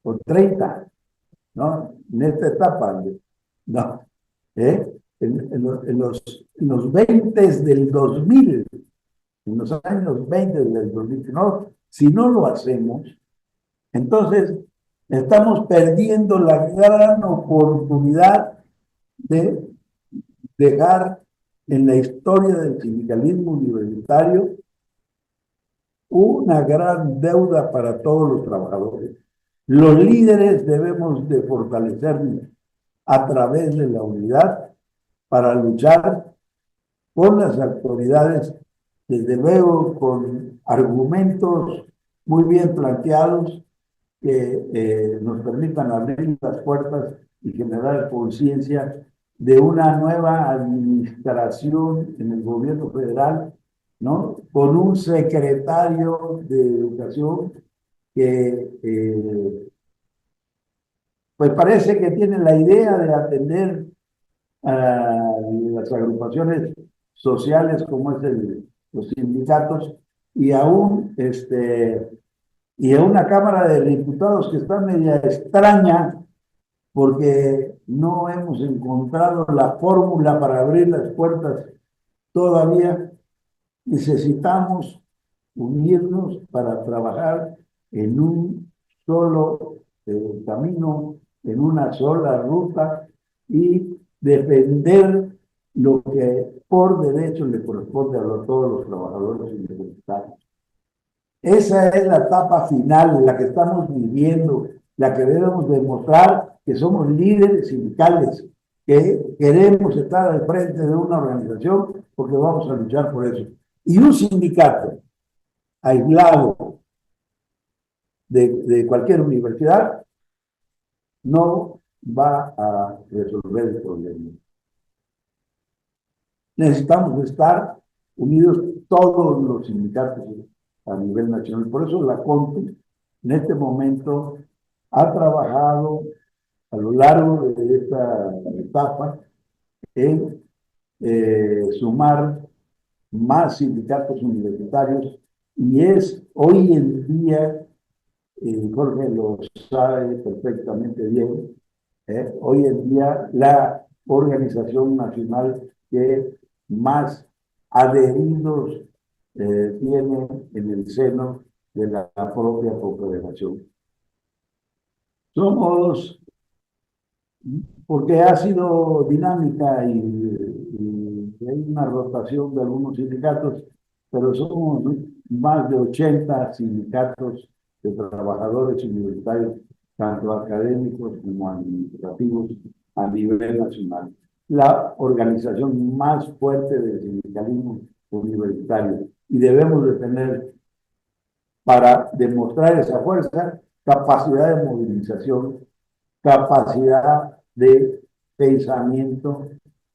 o 30, ¿no? En esta etapa, no, en los 20 del 2000, en los años 20 del 2000, ¿no? Si no lo hacemos, entonces estamos perdiendo la gran oportunidad de dejar en la historia del sindicalismo universitario una gran deuda para todos los trabajadores. Los líderes debemos de fortalecernos a través de la unidad para luchar con las autoridades, desde luego con argumentos muy bien planteados que nos permitan abrir las puertas y generar conciencia de una nueva administración en el gobierno federal, ¿no? Con un secretario de Educación que pues parece que tiene la idea de atender a las agrupaciones sociales como es los sindicatos y aún y a una Cámara de Diputados que está media extraña porque no hemos encontrado la fórmula para abrir las puertas todavía. Necesitamos unirnos para trabajar en un solo camino, en una sola ruta y defender lo que por derecho le corresponde a todos los trabajadores universitarios. Esa es la etapa final, la que estamos viviendo, la que debemos demostrar que somos líderes sindicales, que queremos estar al frente de una organización porque vamos a luchar por eso. Y un sindicato aislado de cualquier universidad no va a resolver el problema. Necesitamos estar unidos todos los sindicatos a nivel nacional. Por eso la CONTU en este momento ha trabajado a lo largo de esta etapa en sumar más sindicatos universitarios y es hoy en día, Jorge lo sabe perfectamente bien, hoy en día la organización nacional que más adheridos tiene en el seno de la propia confederación. Somos, porque ha sido dinámica y hay una rotación de algunos sindicatos, pero somos más de 80 sindicatos de trabajadores universitarios, tanto académicos como administrativos, a nivel nacional. La organización más fuerte del sindicalismo universitario. Y debemos de tener, para demostrar esa fuerza, capacidad de movilización, capacidad de pensamiento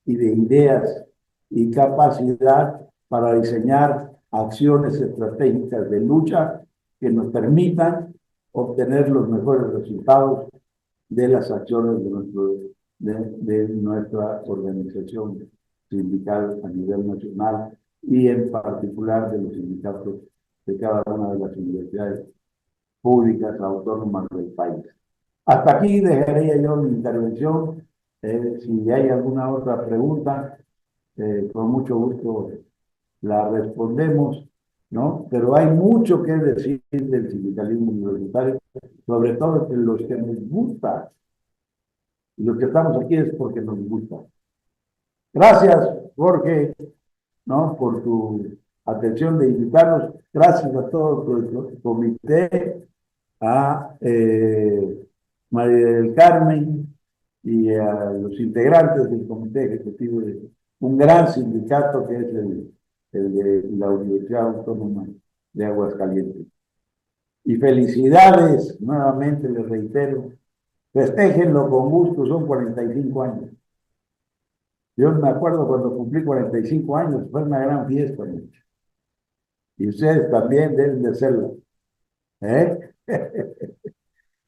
y de ideas, y capacidad para diseñar acciones estratégicas de lucha que nos permitan obtener los mejores resultados de las acciones de nuestra organización sindical a nivel nacional y en particular de los sindicatos de cada una de las universidades públicas autónomas del país. Hasta aquí dejaría yo mi intervención. Si hay alguna otra pregunta, con mucho gusto la respondemos, ¿no? Pero hay mucho que decir del sindicalismo universitario, sobre todo de los que nos gusta. Y los que estamos aquí es porque nos gusta. Gracias, Jorge, ¿no? Por tu atención de invitarnos. Gracias a todo el comité, a María del Carmen y a los integrantes del comité ejecutivo de un gran sindicato que es el de la Universidad Autónoma de Aguascalientes. Y felicidades, nuevamente les reitero, festéjenlo con gusto, son 45 años. Yo me acuerdo cuando cumplí 45 años, fue una gran fiesta. Y ustedes también deben de hacerlo.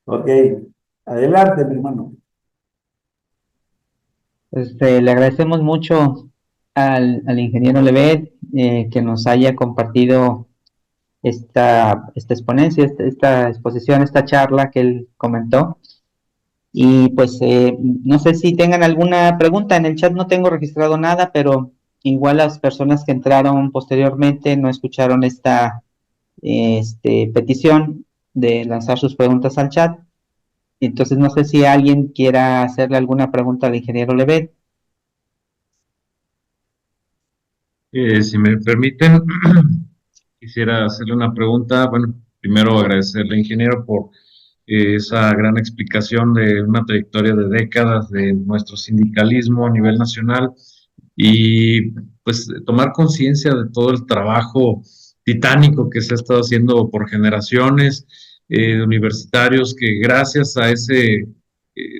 Ok, adelante, mi hermano. Le agradecemos mucho al ingeniero Levet que nos haya compartido esta exponencia, esta exposición, esta charla que él comentó. Y pues no sé si tengan alguna pregunta. En el chat no tengo registrado nada, pero igual las personas que entraron posteriormente no escucharon esta petición de lanzar sus preguntas al chat. Entonces no sé si alguien quiera hacerle alguna pregunta al ingeniero Levet. Si me permiten, quisiera hacerle una pregunta. Bueno, primero agradecerle, ingeniero, por esa gran explicación de una trayectoria de décadas de nuestro sindicalismo a nivel nacional y pues tomar conciencia de todo el trabajo titánico que se ha estado haciendo por generaciones de universitarios que gracias a ese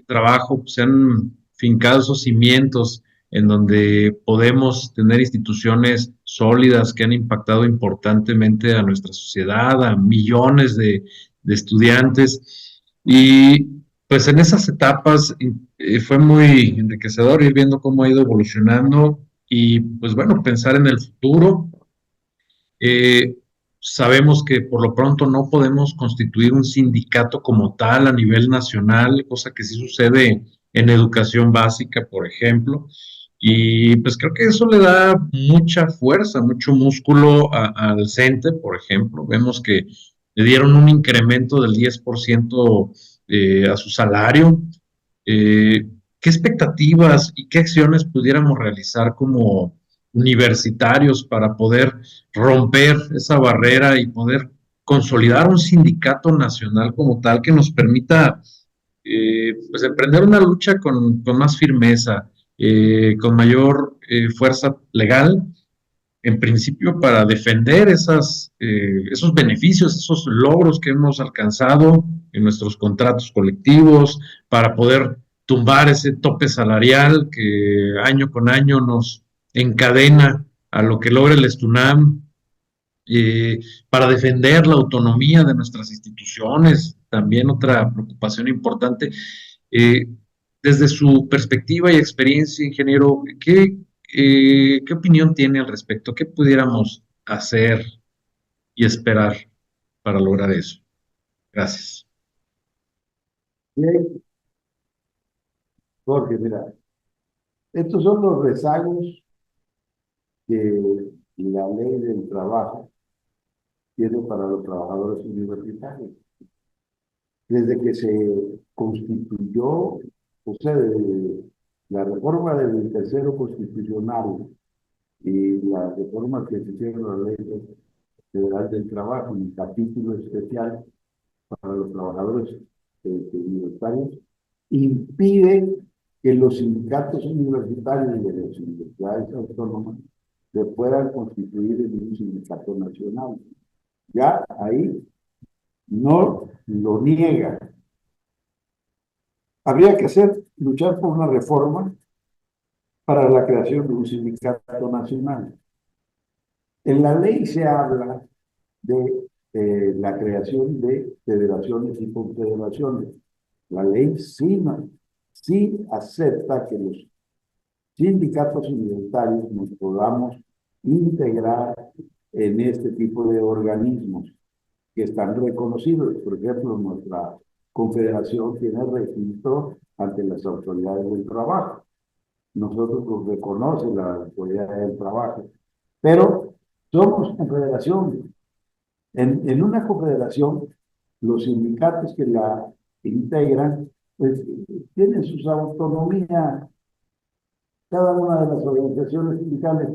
trabajo pues, se han fincado esos cimientos en donde podemos tener instituciones sólidas que han impactado importantemente a nuestra sociedad, a millones de estudiantes. Y pues en esas etapas fue muy enriquecedor ir viendo cómo ha ido evolucionando y pues bueno, pensar en el futuro. Sabemos que por lo pronto no podemos constituir un sindicato como tal a nivel nacional, cosa que sí sucede en educación básica, por ejemplo. Y pues creo que eso le da mucha fuerza, mucho músculo al CENTE, por ejemplo. Vemos que le dieron un incremento del 10% a su salario. ¿Qué expectativas y qué acciones pudiéramos realizar como universitarios para poder romper esa barrera y poder consolidar un sindicato nacional como tal que nos permita pues emprender una lucha con más firmeza, con mayor fuerza legal, en principio para defender esos beneficios, esos logros que hemos alcanzado en nuestros contratos colectivos, para poder tumbar ese tope salarial que año con año nos encadena a lo que logra el Estunam, para defender la autonomía de nuestras instituciones, también otra preocupación importante. Eh, Desde su perspectiva y experiencia, ingeniero, ¿qué opinión tiene al respecto? ¿Qué pudiéramos hacer y esperar para lograr eso? Gracias. Bien, Jorge, mira, estos son los rezagos que la ley del trabajo tiene para los trabajadores universitarios. Desde que se constituyó, o sea, la reforma del tercero constitucional y la reforma que se hicieron a la ley federal del trabajo, un capítulo especial para los trabajadores universitarios, impide que los sindicatos universitarios de las universidades autónomas se puedan constituir en un sindicato nacional. Ya ahí no lo niega. Habría que luchar por una reforma para la creación de un sindicato nacional. En la ley se habla de la creación de federaciones y confederaciones. La ley sí acepta que los sindicatos universitarios nos podamos integrar en este tipo de organismos que están reconocidos. Por ejemplo, nuestra confederación tiene registro ante las autoridades del trabajo. Nosotros nos reconoce la autoridad del trabajo, pero somos confederación. En una confederación, los sindicatos que la integran, pues tienen su autonomía, cada una de las organizaciones sindicales,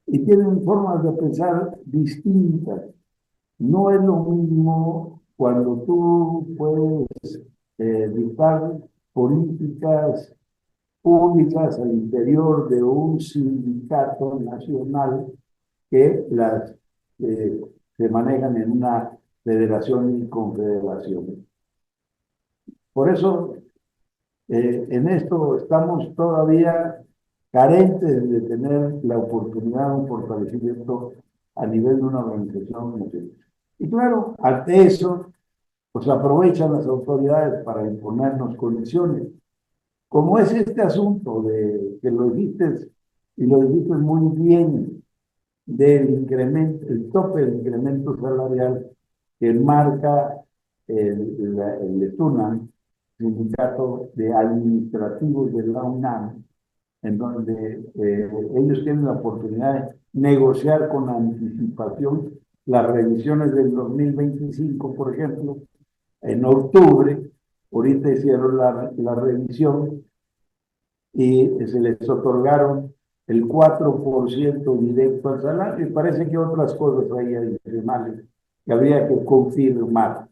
y tienen formas de pensar distintas. No es lo mismo cuando tú puedes dictar políticas públicas al interior de un sindicato nacional que las se manejan en una federación y confederación. Por eso, en esto estamos todavía carentes de tener la oportunidad de un fortalecimiento a nivel de una organización nacional. Y claro, ante eso, pues aprovechan las autoridades para imponernos condiciones. Como es este asunto de que lo dijiste, y lo dijiste muy bien, del incremento, el tope del incremento salarial que marca el ESTUNAM, Sindicato de Administrativos de la UNAM, en donde ellos tienen la oportunidad de negociar con anticipación las revisiones del 2025, por ejemplo, en octubre, ahorita hicieron la revisión y se les otorgaron el 4% directo al salario, y parece que otras cosas ahí adicionales que habría que confirmar.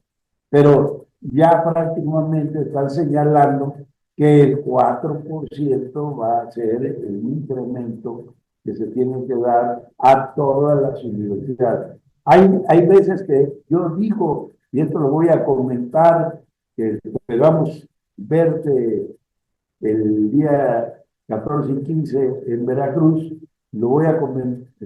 Pero ya prácticamente están señalando que el 4% va a ser el incremento que se tiene que dar a todas las universidades. Hay veces que yo digo, y esto lo voy a comentar, que esperamos verte el día 14 y 15 en Veracruz, lo voy a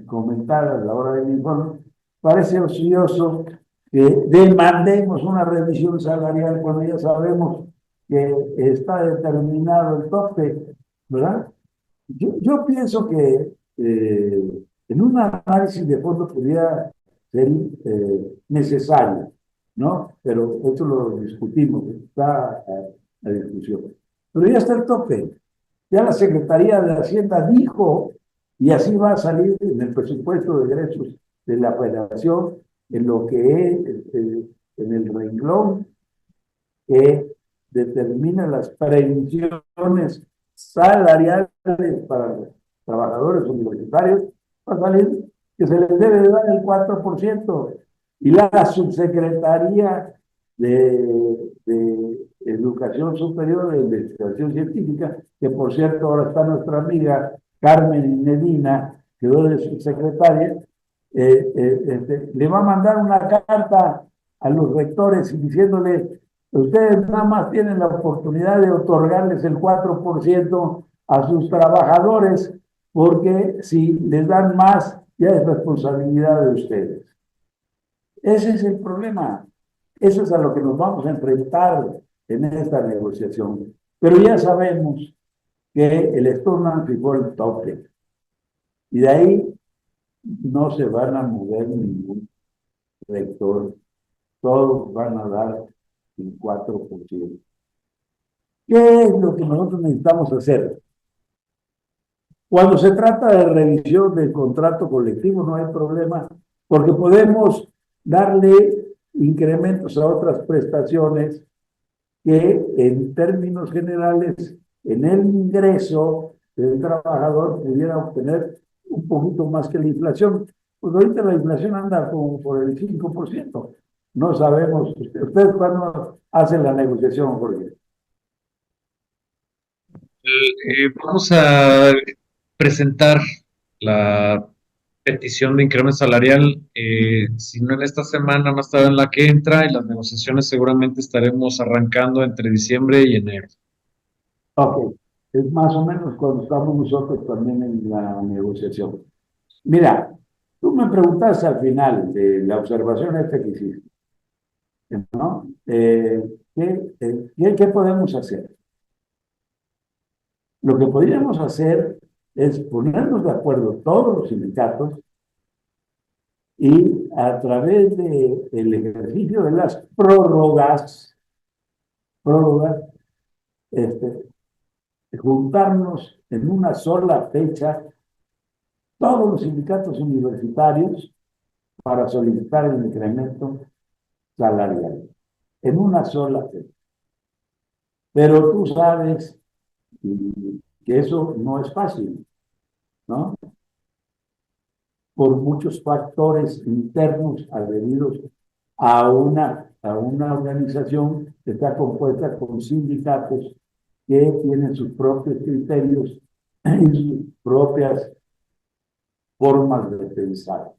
comentar a la hora del informe. Parece ocioso que demandemos una revisión salarial cuando ya sabemos que está determinado el tope, ¿verdad? Yo pienso que en un análisis de fondo podría ser necesario, ¿no? Pero esto lo discutimos, está a discusión. Pero ya está el tope. Ya la Secretaría de Hacienda dijo, y así va a salir en el presupuesto de egresos de la Federación, en lo que es, en el renglón que determina las previsiones salariales para los trabajadores universitarios, va a salir que se les debe de dar el 4%. Y la subsecretaría de Educación Superior e Investigación Científica, que por cierto ahora está nuestra amiga Carmen Medina, quedó de subsecretaria, le va a mandar una carta a los rectores diciéndole, ustedes nada más tienen la oportunidad de otorgarles el 4% a sus trabajadores, porque si les dan más, ya es responsabilidad de ustedes. Ese es el problema. Eso es a lo que nos vamos a enfrentar en esta negociación. Pero ya sabemos que el Sturman fijó el tope. Y de ahí no se van a mover ningún rector. Todos van a dar el 4%. ¿Qué es lo que nosotros necesitamos hacer? Cuando se trata de revisión del contrato colectivo no hay problema, porque podemos darle incrementos a otras prestaciones que en términos generales en el ingreso del trabajador pudiera obtener un poquito más que la inflación. Pues ahorita la inflación anda como por el 5%. No sabemos, ustedes cuándo hacen la negociación, Jorge. Vamos a presentar la petición de incremento salarial, si no en esta semana, más tarde en la que entra, y las negociaciones seguramente estaremos arrancando entre diciembre y enero. Ok, es más o menos cuando estamos nosotros también en la negociación. Mira, tú me preguntaste al final de la observación esta que hiciste, ¿no? ¿Qué podemos hacer? Lo que podríamos hacer es ponernos de acuerdo todos los sindicatos y a través del ejercicio de las prórrogas, juntarnos en una sola fecha todos los sindicatos universitarios para solicitar el incremento salarial, en una sola fecha. Pero tú sabes que eso no es fácil, ¿no? Por muchos factores internos adheridos a una organización que está compuesta con sindicatos que tienen sus propios criterios y sus propias formas de pensar.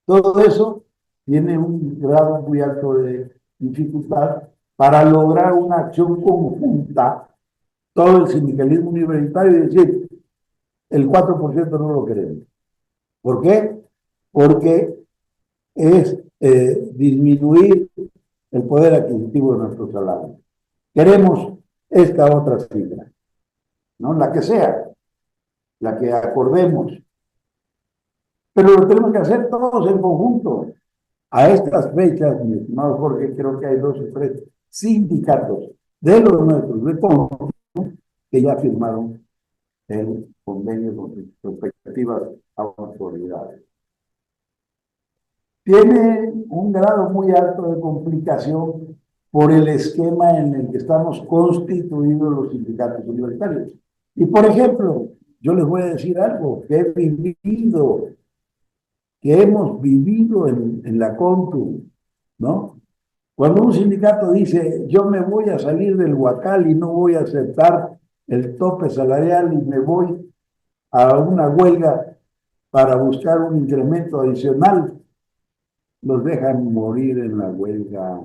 Todo eso tiene un grado muy alto de dificultad para lograr una acción conjunta, todo el sindicalismo universitario, y decir, el 4% no lo queremos. ¿Por qué? Porque es disminuir el poder adquisitivo de nuestro salario. Queremos esta otra cifra, ¿no? La que sea, la que acordemos. Pero lo tenemos que hacer todos en conjunto. A estas fechas, mi estimado Jorge, creo que hay 2 o 3 sindicatos de los nuestros, de conjunto, que ya firmaron el convenio con sus respectivas autoridades. Tiene un grado muy alto de complicación por el esquema en el que estamos constituidos los sindicatos universitarios. Y por ejemplo, yo les voy a decir algo que hemos vivido en la CONTU, ¿no? Cuando un sindicato dice, yo me voy a salir del Huacal y no voy a aceptar el tope salarial y me voy a una huelga para buscar un incremento adicional, los dejan morir en la huelga.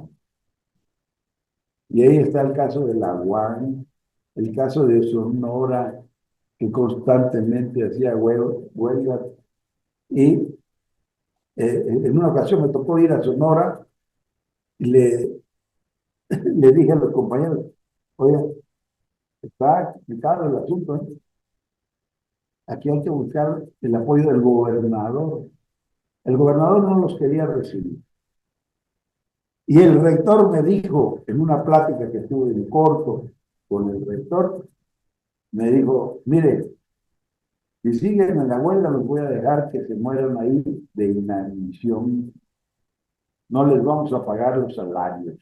Y ahí está el caso de la UAM, el caso de Sonora, que constantemente hacía huelgas. Y en una ocasión me tocó ir a Sonora y le dije a los compañeros, oye, está complicado el asunto, ¿eh? Aquí hay que buscar el apoyo del gobernador. El gobernador no los quería recibir. Y el rector me dijo, en una plática que tuve en corto con el rector, me dijo, mire, si siguen en la huelga los voy a dejar que se mueran ahí de inanición. No les vamos a pagar los salarios.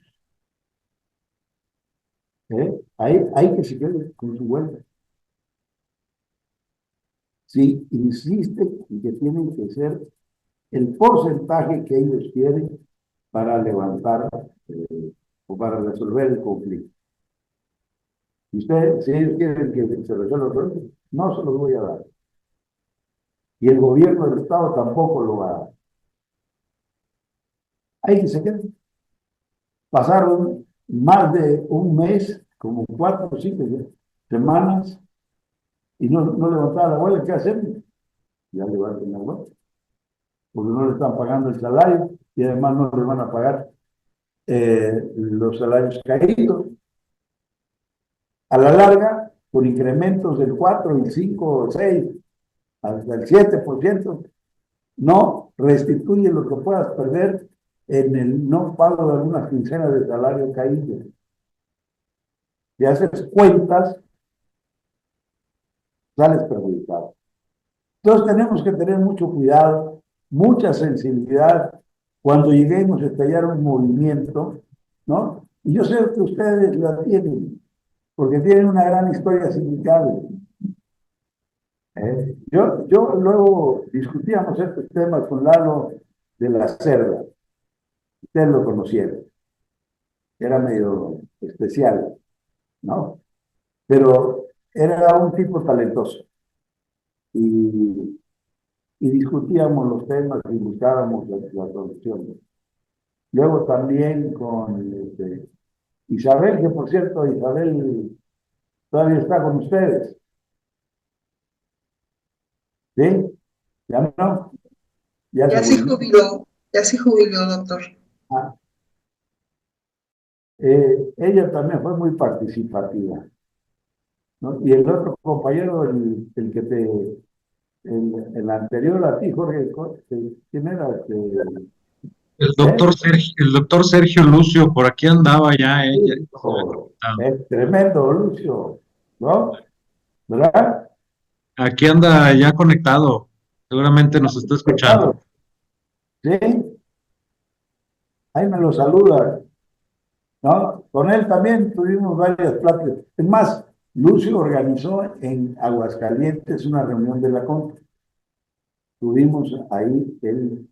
Hay que seguir con su huelga. sí insiste en que tienen que ser el porcentaje que ellos quieren para levantar o para resolver el conflicto. Si ellos quieren que se resuelva el conflicto, no se los voy a dar. Y el gobierno del Estado tampoco lo va a dar. Ahí se quedan. Pasaron más de un mes, como 4 o 5 semanas, y no levantaban la huelga. ¿Qué hacemos? Ya levanten la huelga, porque no le están pagando el salario y además no le van a pagar los salarios caídos. A la larga, por incrementos del 4, el 5, el 6, hasta el 7%, no restituye lo que puedas perder en el no pago de algunas quincenas de salario caído. Si haces cuentas, sales perjudicado. Entonces tenemos que tener mucho cuidado, mucha sensibilidad cuando lleguemos a estallar un movimiento, ¿no? Y yo sé que ustedes la tienen, porque tienen una gran historia sindical. Yo luego discutíamos estos temas con Lalo de la Cerda. Ustedes lo conocieron. Era medio especial, ¿no? Pero era un tipo talentoso. Y discutíamos los temas y buscábamos la solución. Luego también con Isabel, que por cierto, Isabel todavía está con ustedes. ¿Sí? ¿Ya no? Ya se jubiló, doctor. Ah. Ella también fue muy participativa, ¿no? Y el otro compañero, el que el anterior a ti, Jorge, ¿quién era? El doctor Sergio Lucio, por aquí andaba ya ella. Es tremendo, Lucio, ¿no? ¿Verdad? Aquí anda ya conectado. Seguramente nos está escuchando. Sí, ahí me lo saluda, ¿no? Con él también tuvimos varias pláticas. Es más, Lucio organizó en Aguascalientes una reunión de la CONTE. Tuvimos ahí, él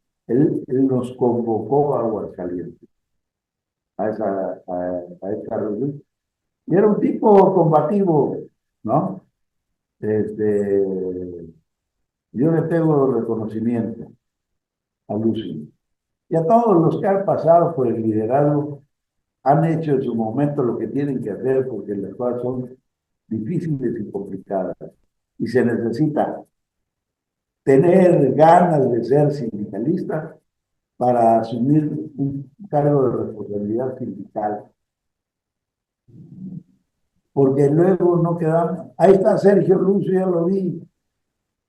nos convocó a Aguascalientes, a esa reunión. Y era un tipo combativo, ¿no? Yo le tengo reconocimiento a Lucio. Y a todos los que han pasado por el liderazgo han hecho en su momento lo que tienen que hacer porque las cosas son difíciles y complicadas. Y se necesita tener ganas de ser sindicalista para asumir un cargo de responsabilidad sindical. Porque luego no quedamos. Ahí está Sergio Lucio, ya lo vi,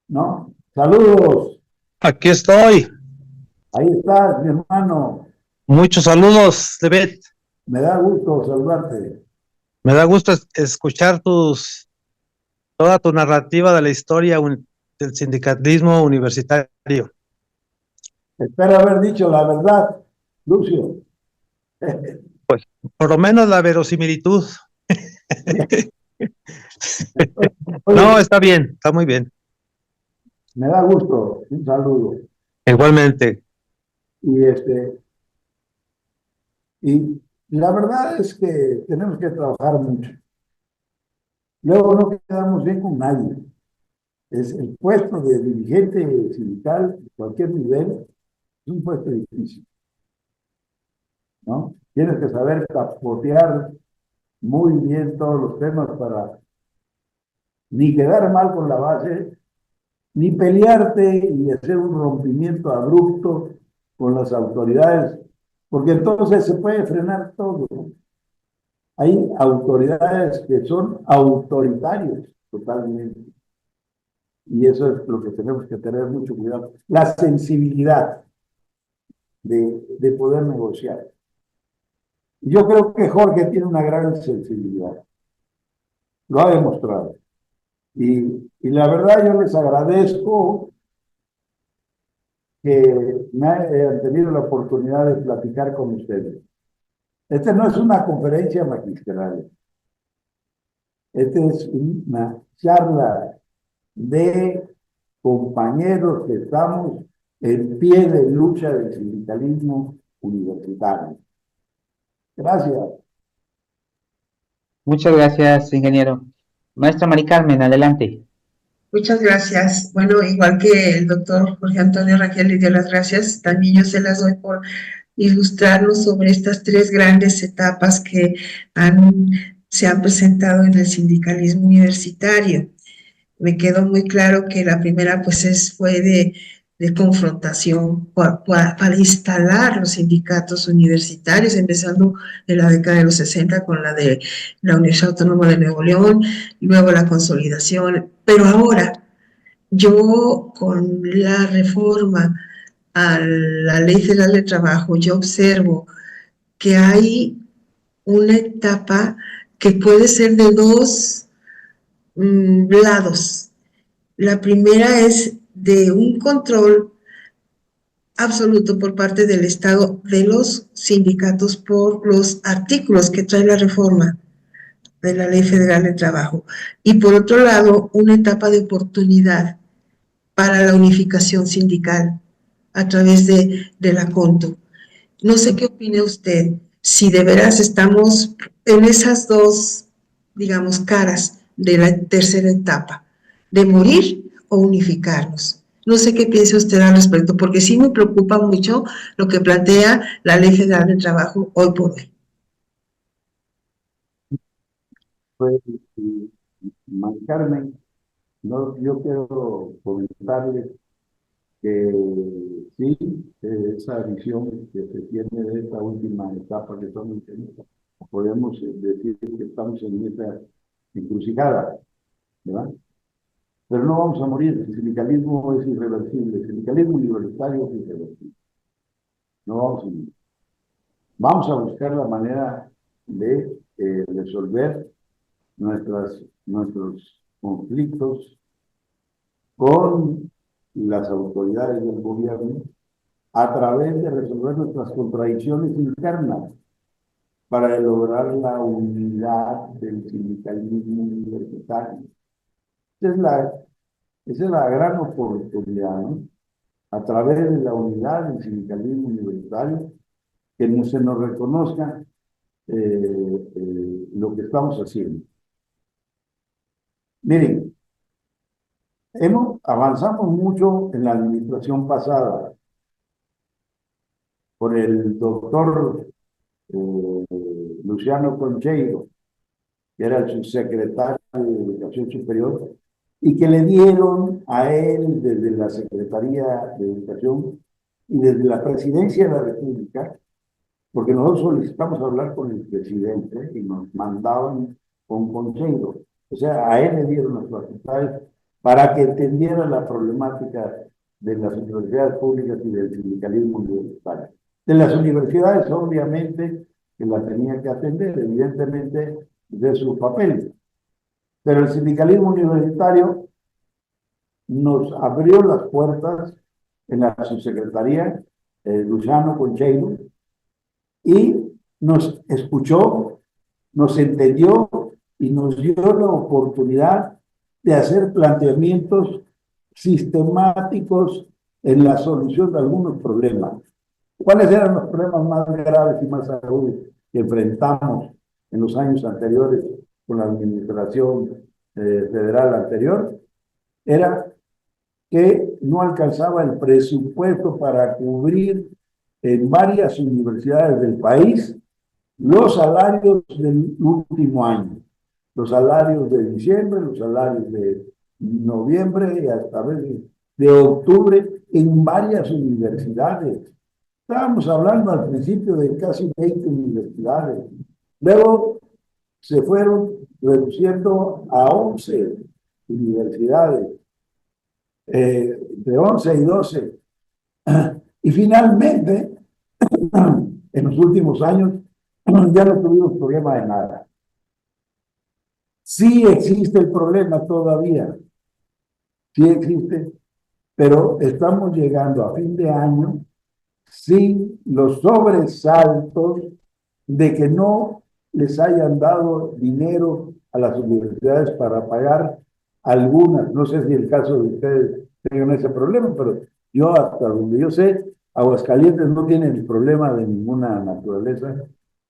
¿no? Saludos. Aquí estoy. Ahí estás, mi hermano. Muchos saludos, Lebet. Me da gusto saludarte. Me da gusto escuchar toda tu narrativa de la historia del sindicalismo universitario. Espero haber dicho la verdad, Lucio. Por lo menos la verosimilitud. Oye, No, está bien, está muy bien. me da gusto. Un saludo. Igualmente. Y la verdad es que tenemos que trabajar mucho. Luego no quedamos bien con nadie. Es el puesto de dirigente sindical, de cualquier nivel, es un puesto difícil, ¿no? Tienes que saber capotear muy bien todos los temas para ni quedar mal con la base, ni pelearte y hacer un rompimiento abrupto con las autoridades, porque entonces se puede frenar todo, ¿no? Hay autoridades que son autoritarios totalmente. Y eso es lo que tenemos que tener mucho cuidado. La sensibilidad de poder negociar. Yo creo que Jorge tiene una gran sensibilidad. Lo ha demostrado. Y la verdad yo les agradezco que me hayan tenido la oportunidad de platicar con ustedes. Esta no es una conferencia magistral. Esta es una charla de compañeros que estamos en pie de lucha del sindicalismo universitario. Gracias. Muchas gracias, ingeniero. Maestra Mari Carmen, adelante. Muchas gracias. Bueno, igual que el doctor Jorge Antonio Rangel le dio las gracias, también yo se las doy por ilustrarnos sobre estas tres grandes etapas que se han presentado en el sindicalismo universitario. Me quedó muy claro que la primera pues fue de confrontación para instalar los sindicatos universitarios, empezando en la década de los 60 con la de la Universidad Autónoma de Nuevo León, luego la consolidación, pero ahora yo con la reforma a la Ley Federal de Trabajo, yo observo que hay una etapa que puede ser de dos lados. La primera es de un control absoluto por parte del Estado de los sindicatos por los artículos que trae la reforma de la Ley Federal de Trabajo. Y por otro lado, una etapa de oportunidad para la unificación sindical a través de la CONTO. No sé qué opina usted, si de veras estamos en esas dos, digamos, caras de la tercera etapa, de morir o unificarnos. No sé qué piensa usted al respecto, porque sí me preocupa mucho lo que plantea la Ley Federal del Trabajo hoy por hoy. Pues, Mari Carmen, no, yo quiero comentarles que sí, esa visión que se tiene de esta última etapa que estamos teniendo, podemos decir que estamos en esta encrucijada, ¿verdad? Pero no vamos a morir, el sindicalismo es irreversible, el sindicalismo universitario es irreversible, no vamos a morir. Vamos a buscar la manera de resolver nuestros conflictos con las autoridades del gobierno a través de resolver nuestras contradicciones internas para lograr la unidad del sindicalismo universitario. Esa es la gran oportunidad, ¿no? A través de la unidad del sindicalismo universitario, que no se nos reconozca lo que estamos haciendo. Miren, avanzamos mucho en la administración pasada por el doctor Luciano Concheiro, que era el subsecretario de Educación Superior, y que le dieron a él desde la Secretaría de Educación y desde la Presidencia de la República, porque nosotros solicitamos hablar con el presidente y nos mandaban con Concheiro. O sea, a él le dieron las facultades para que entendiera la problemática de las universidades públicas y del sindicalismo universitario. De las universidades, obviamente, que la tenía que atender, evidentemente, de su papel. Pero el sindicalismo universitario nos abrió las puertas en la subsecretaría, Luciano Concheiro, y nos escuchó, nos entendió y nos dio la oportunidad de hacer planteamientos sistemáticos en la solución de algunos problemas. ¿Cuáles eran los problemas más graves y más agudos que enfrentamos en los años anteriores con la administración federal anterior? Era que no alcanzaba el presupuesto para cubrir en varias universidades del país los salarios del último año, los salarios de diciembre, los salarios de noviembre y hasta veces de octubre en varias universidades. Estábamos hablando al principio de casi 20 universidades. Luego se fueron reduciendo a 11 universidades, de 11 y 12. Y finalmente, en los últimos años, ya no tuvimos problema de nada. Sí existe el problema todavía, sí existe, pero estamos llegando a fin de año sin los sobresaltos de que no les hayan dado dinero a las universidades para pagar algunas, no sé si el caso de ustedes tengan ese problema, pero yo hasta donde yo sé, Aguascalientes no tiene el problema de ninguna naturaleza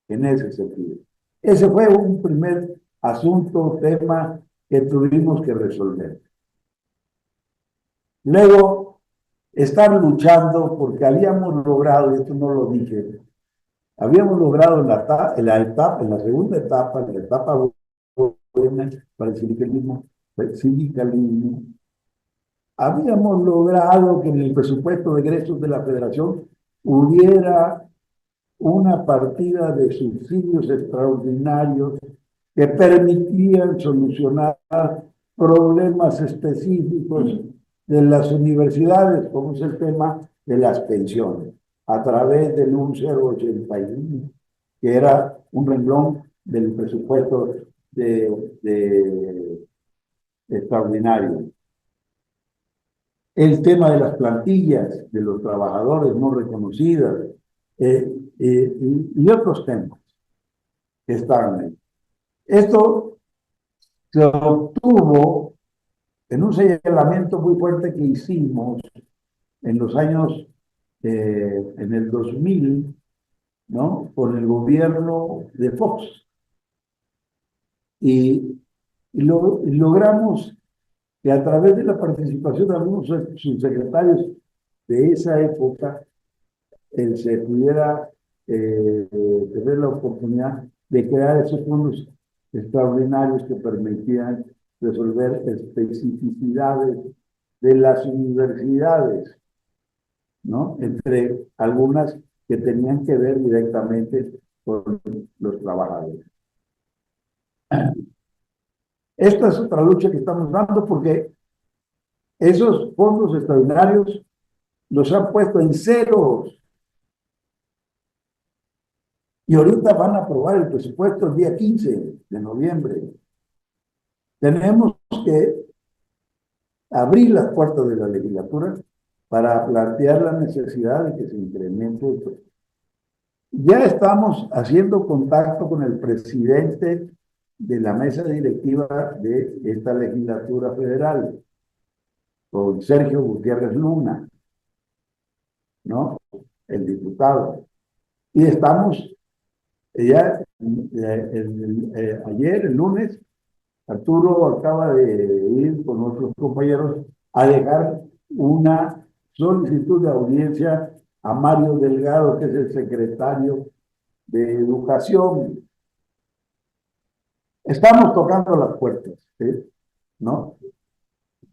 en ese sentido. Ese fue un primer asunto, tema que tuvimos que resolver. Luego, estar luchando porque habíamos logrado, y esto no lo dije, habíamos logrado en la segunda etapa, en la etapa buena para el sindicalismo, habíamos logrado que en el presupuesto de egresos de la Federación hubiera una partida de subsidios extraordinarios que permitían solucionar problemas específicos de las universidades, como es el tema de las pensiones, a través del 1081, que era un renglón del presupuesto extraordinario. El tema de las plantillas de los trabajadores no reconocidas y otros temas que estaban ahí. Esto se obtuvo en un señalamiento muy fuerte que hicimos en los años, en el 2000, ¿no? Con el gobierno de Fox. Y logramos que a través de la participación de algunos subsecretarios de esa época, se pudiera tener la oportunidad de crear esos fondos extraordinarios que permitían resolver especificidades de las universidades, ¿no? Entre algunas que tenían que ver directamente con los trabajadores. Esta es otra lucha que estamos dando porque esos fondos extraordinarios los han puesto en ceros. Y ahorita van a aprobar el presupuesto el día 15 de noviembre. Tenemos que abrir las puertas de la legislatura para plantear la necesidad de que se incremente esto. Ya estamos haciendo contacto con el presidente de la mesa directiva de esta legislatura federal, con Sergio Gutiérrez Luna, ¿no? El diputado. Y estamos ayer, el lunes, Arturo acaba de ir con otros compañeros a dejar una solicitud de audiencia a Mario Delgado, que es el secretario de Educación. Estamos tocando las puertas, ¿sí? ¿No?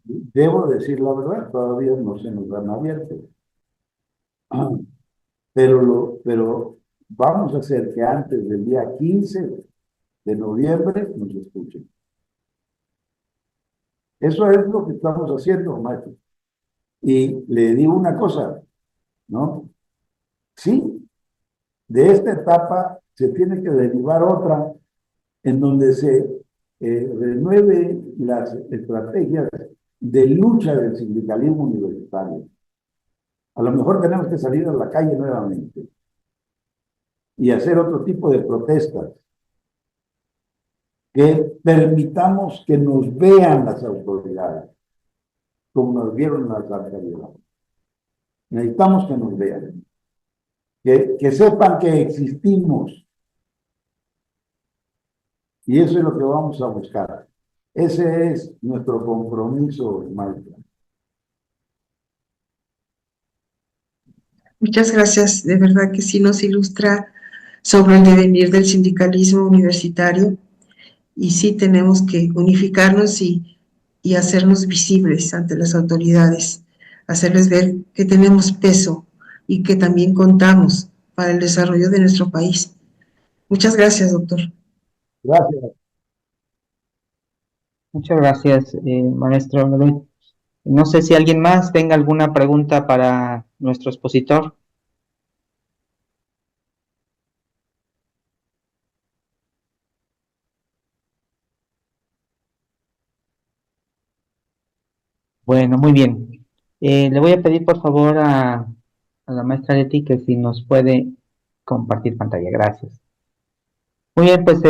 Debo decir la verdad, todavía no se nos han abierto. Pero vamos a hacer que antes del día 15 de noviembre nos escuchen. Eso es lo que estamos haciendo, maestro. Y le digo una cosa, ¿no? Sí, de esta etapa se tiene que derivar otra en donde se renueve las estrategias de lucha del sindicalismo universitario. A lo mejor tenemos que salir a la calle nuevamente y hacer otro tipo de protestas que permitamos que nos vean las autoridades, como nos vieron las anteriores. Necesitamos que nos vean, que sepan que existimos. Y eso es lo que vamos a buscar. Ese es nuestro compromiso, maestra. Muchas gracias. De verdad que sí nos ilustra sobre el devenir del sindicalismo universitario. Y sí tenemos que unificarnos y hacernos visibles ante las autoridades, hacerles ver que tenemos peso y que también contamos para el desarrollo de nuestro país. Muchas gracias, doctor. Gracias. Muchas gracias, maestro. No sé si alguien más tenga alguna pregunta para nuestro expositor. Bueno, muy bien. Le voy a pedir por favor a la maestra Leti que si nos puede compartir pantalla. Gracias. Muy bien, pues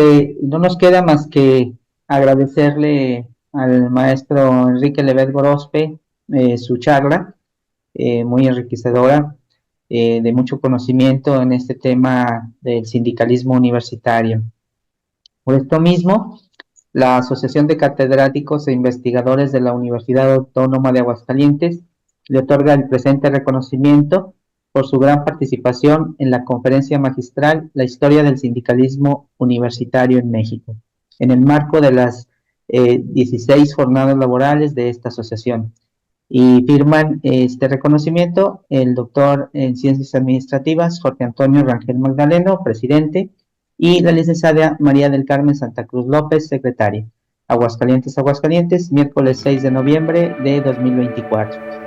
no nos queda más que agradecerle al maestro Enrique Levet Gorospe su charla, muy enriquecedora, de mucho conocimiento en este tema del sindicalismo universitario. Por esto mismo, la Asociación de Catedráticos e Investigadores de la Universidad Autónoma de Aguascalientes le otorga el presente reconocimiento por su gran participación en la conferencia magistral La historia del sindicalismo universitario en México, en el marco de las 16 jornadas laborales de esta asociación. Y firman este reconocimiento el doctor en Ciencias Administrativas Jorge Antonio Rangel Magdaleno, presidente, y la licenciada María del Carmen Santa Cruz López, secretaria. Aguascalientes, Aguascalientes, miércoles 6 de noviembre de 2024.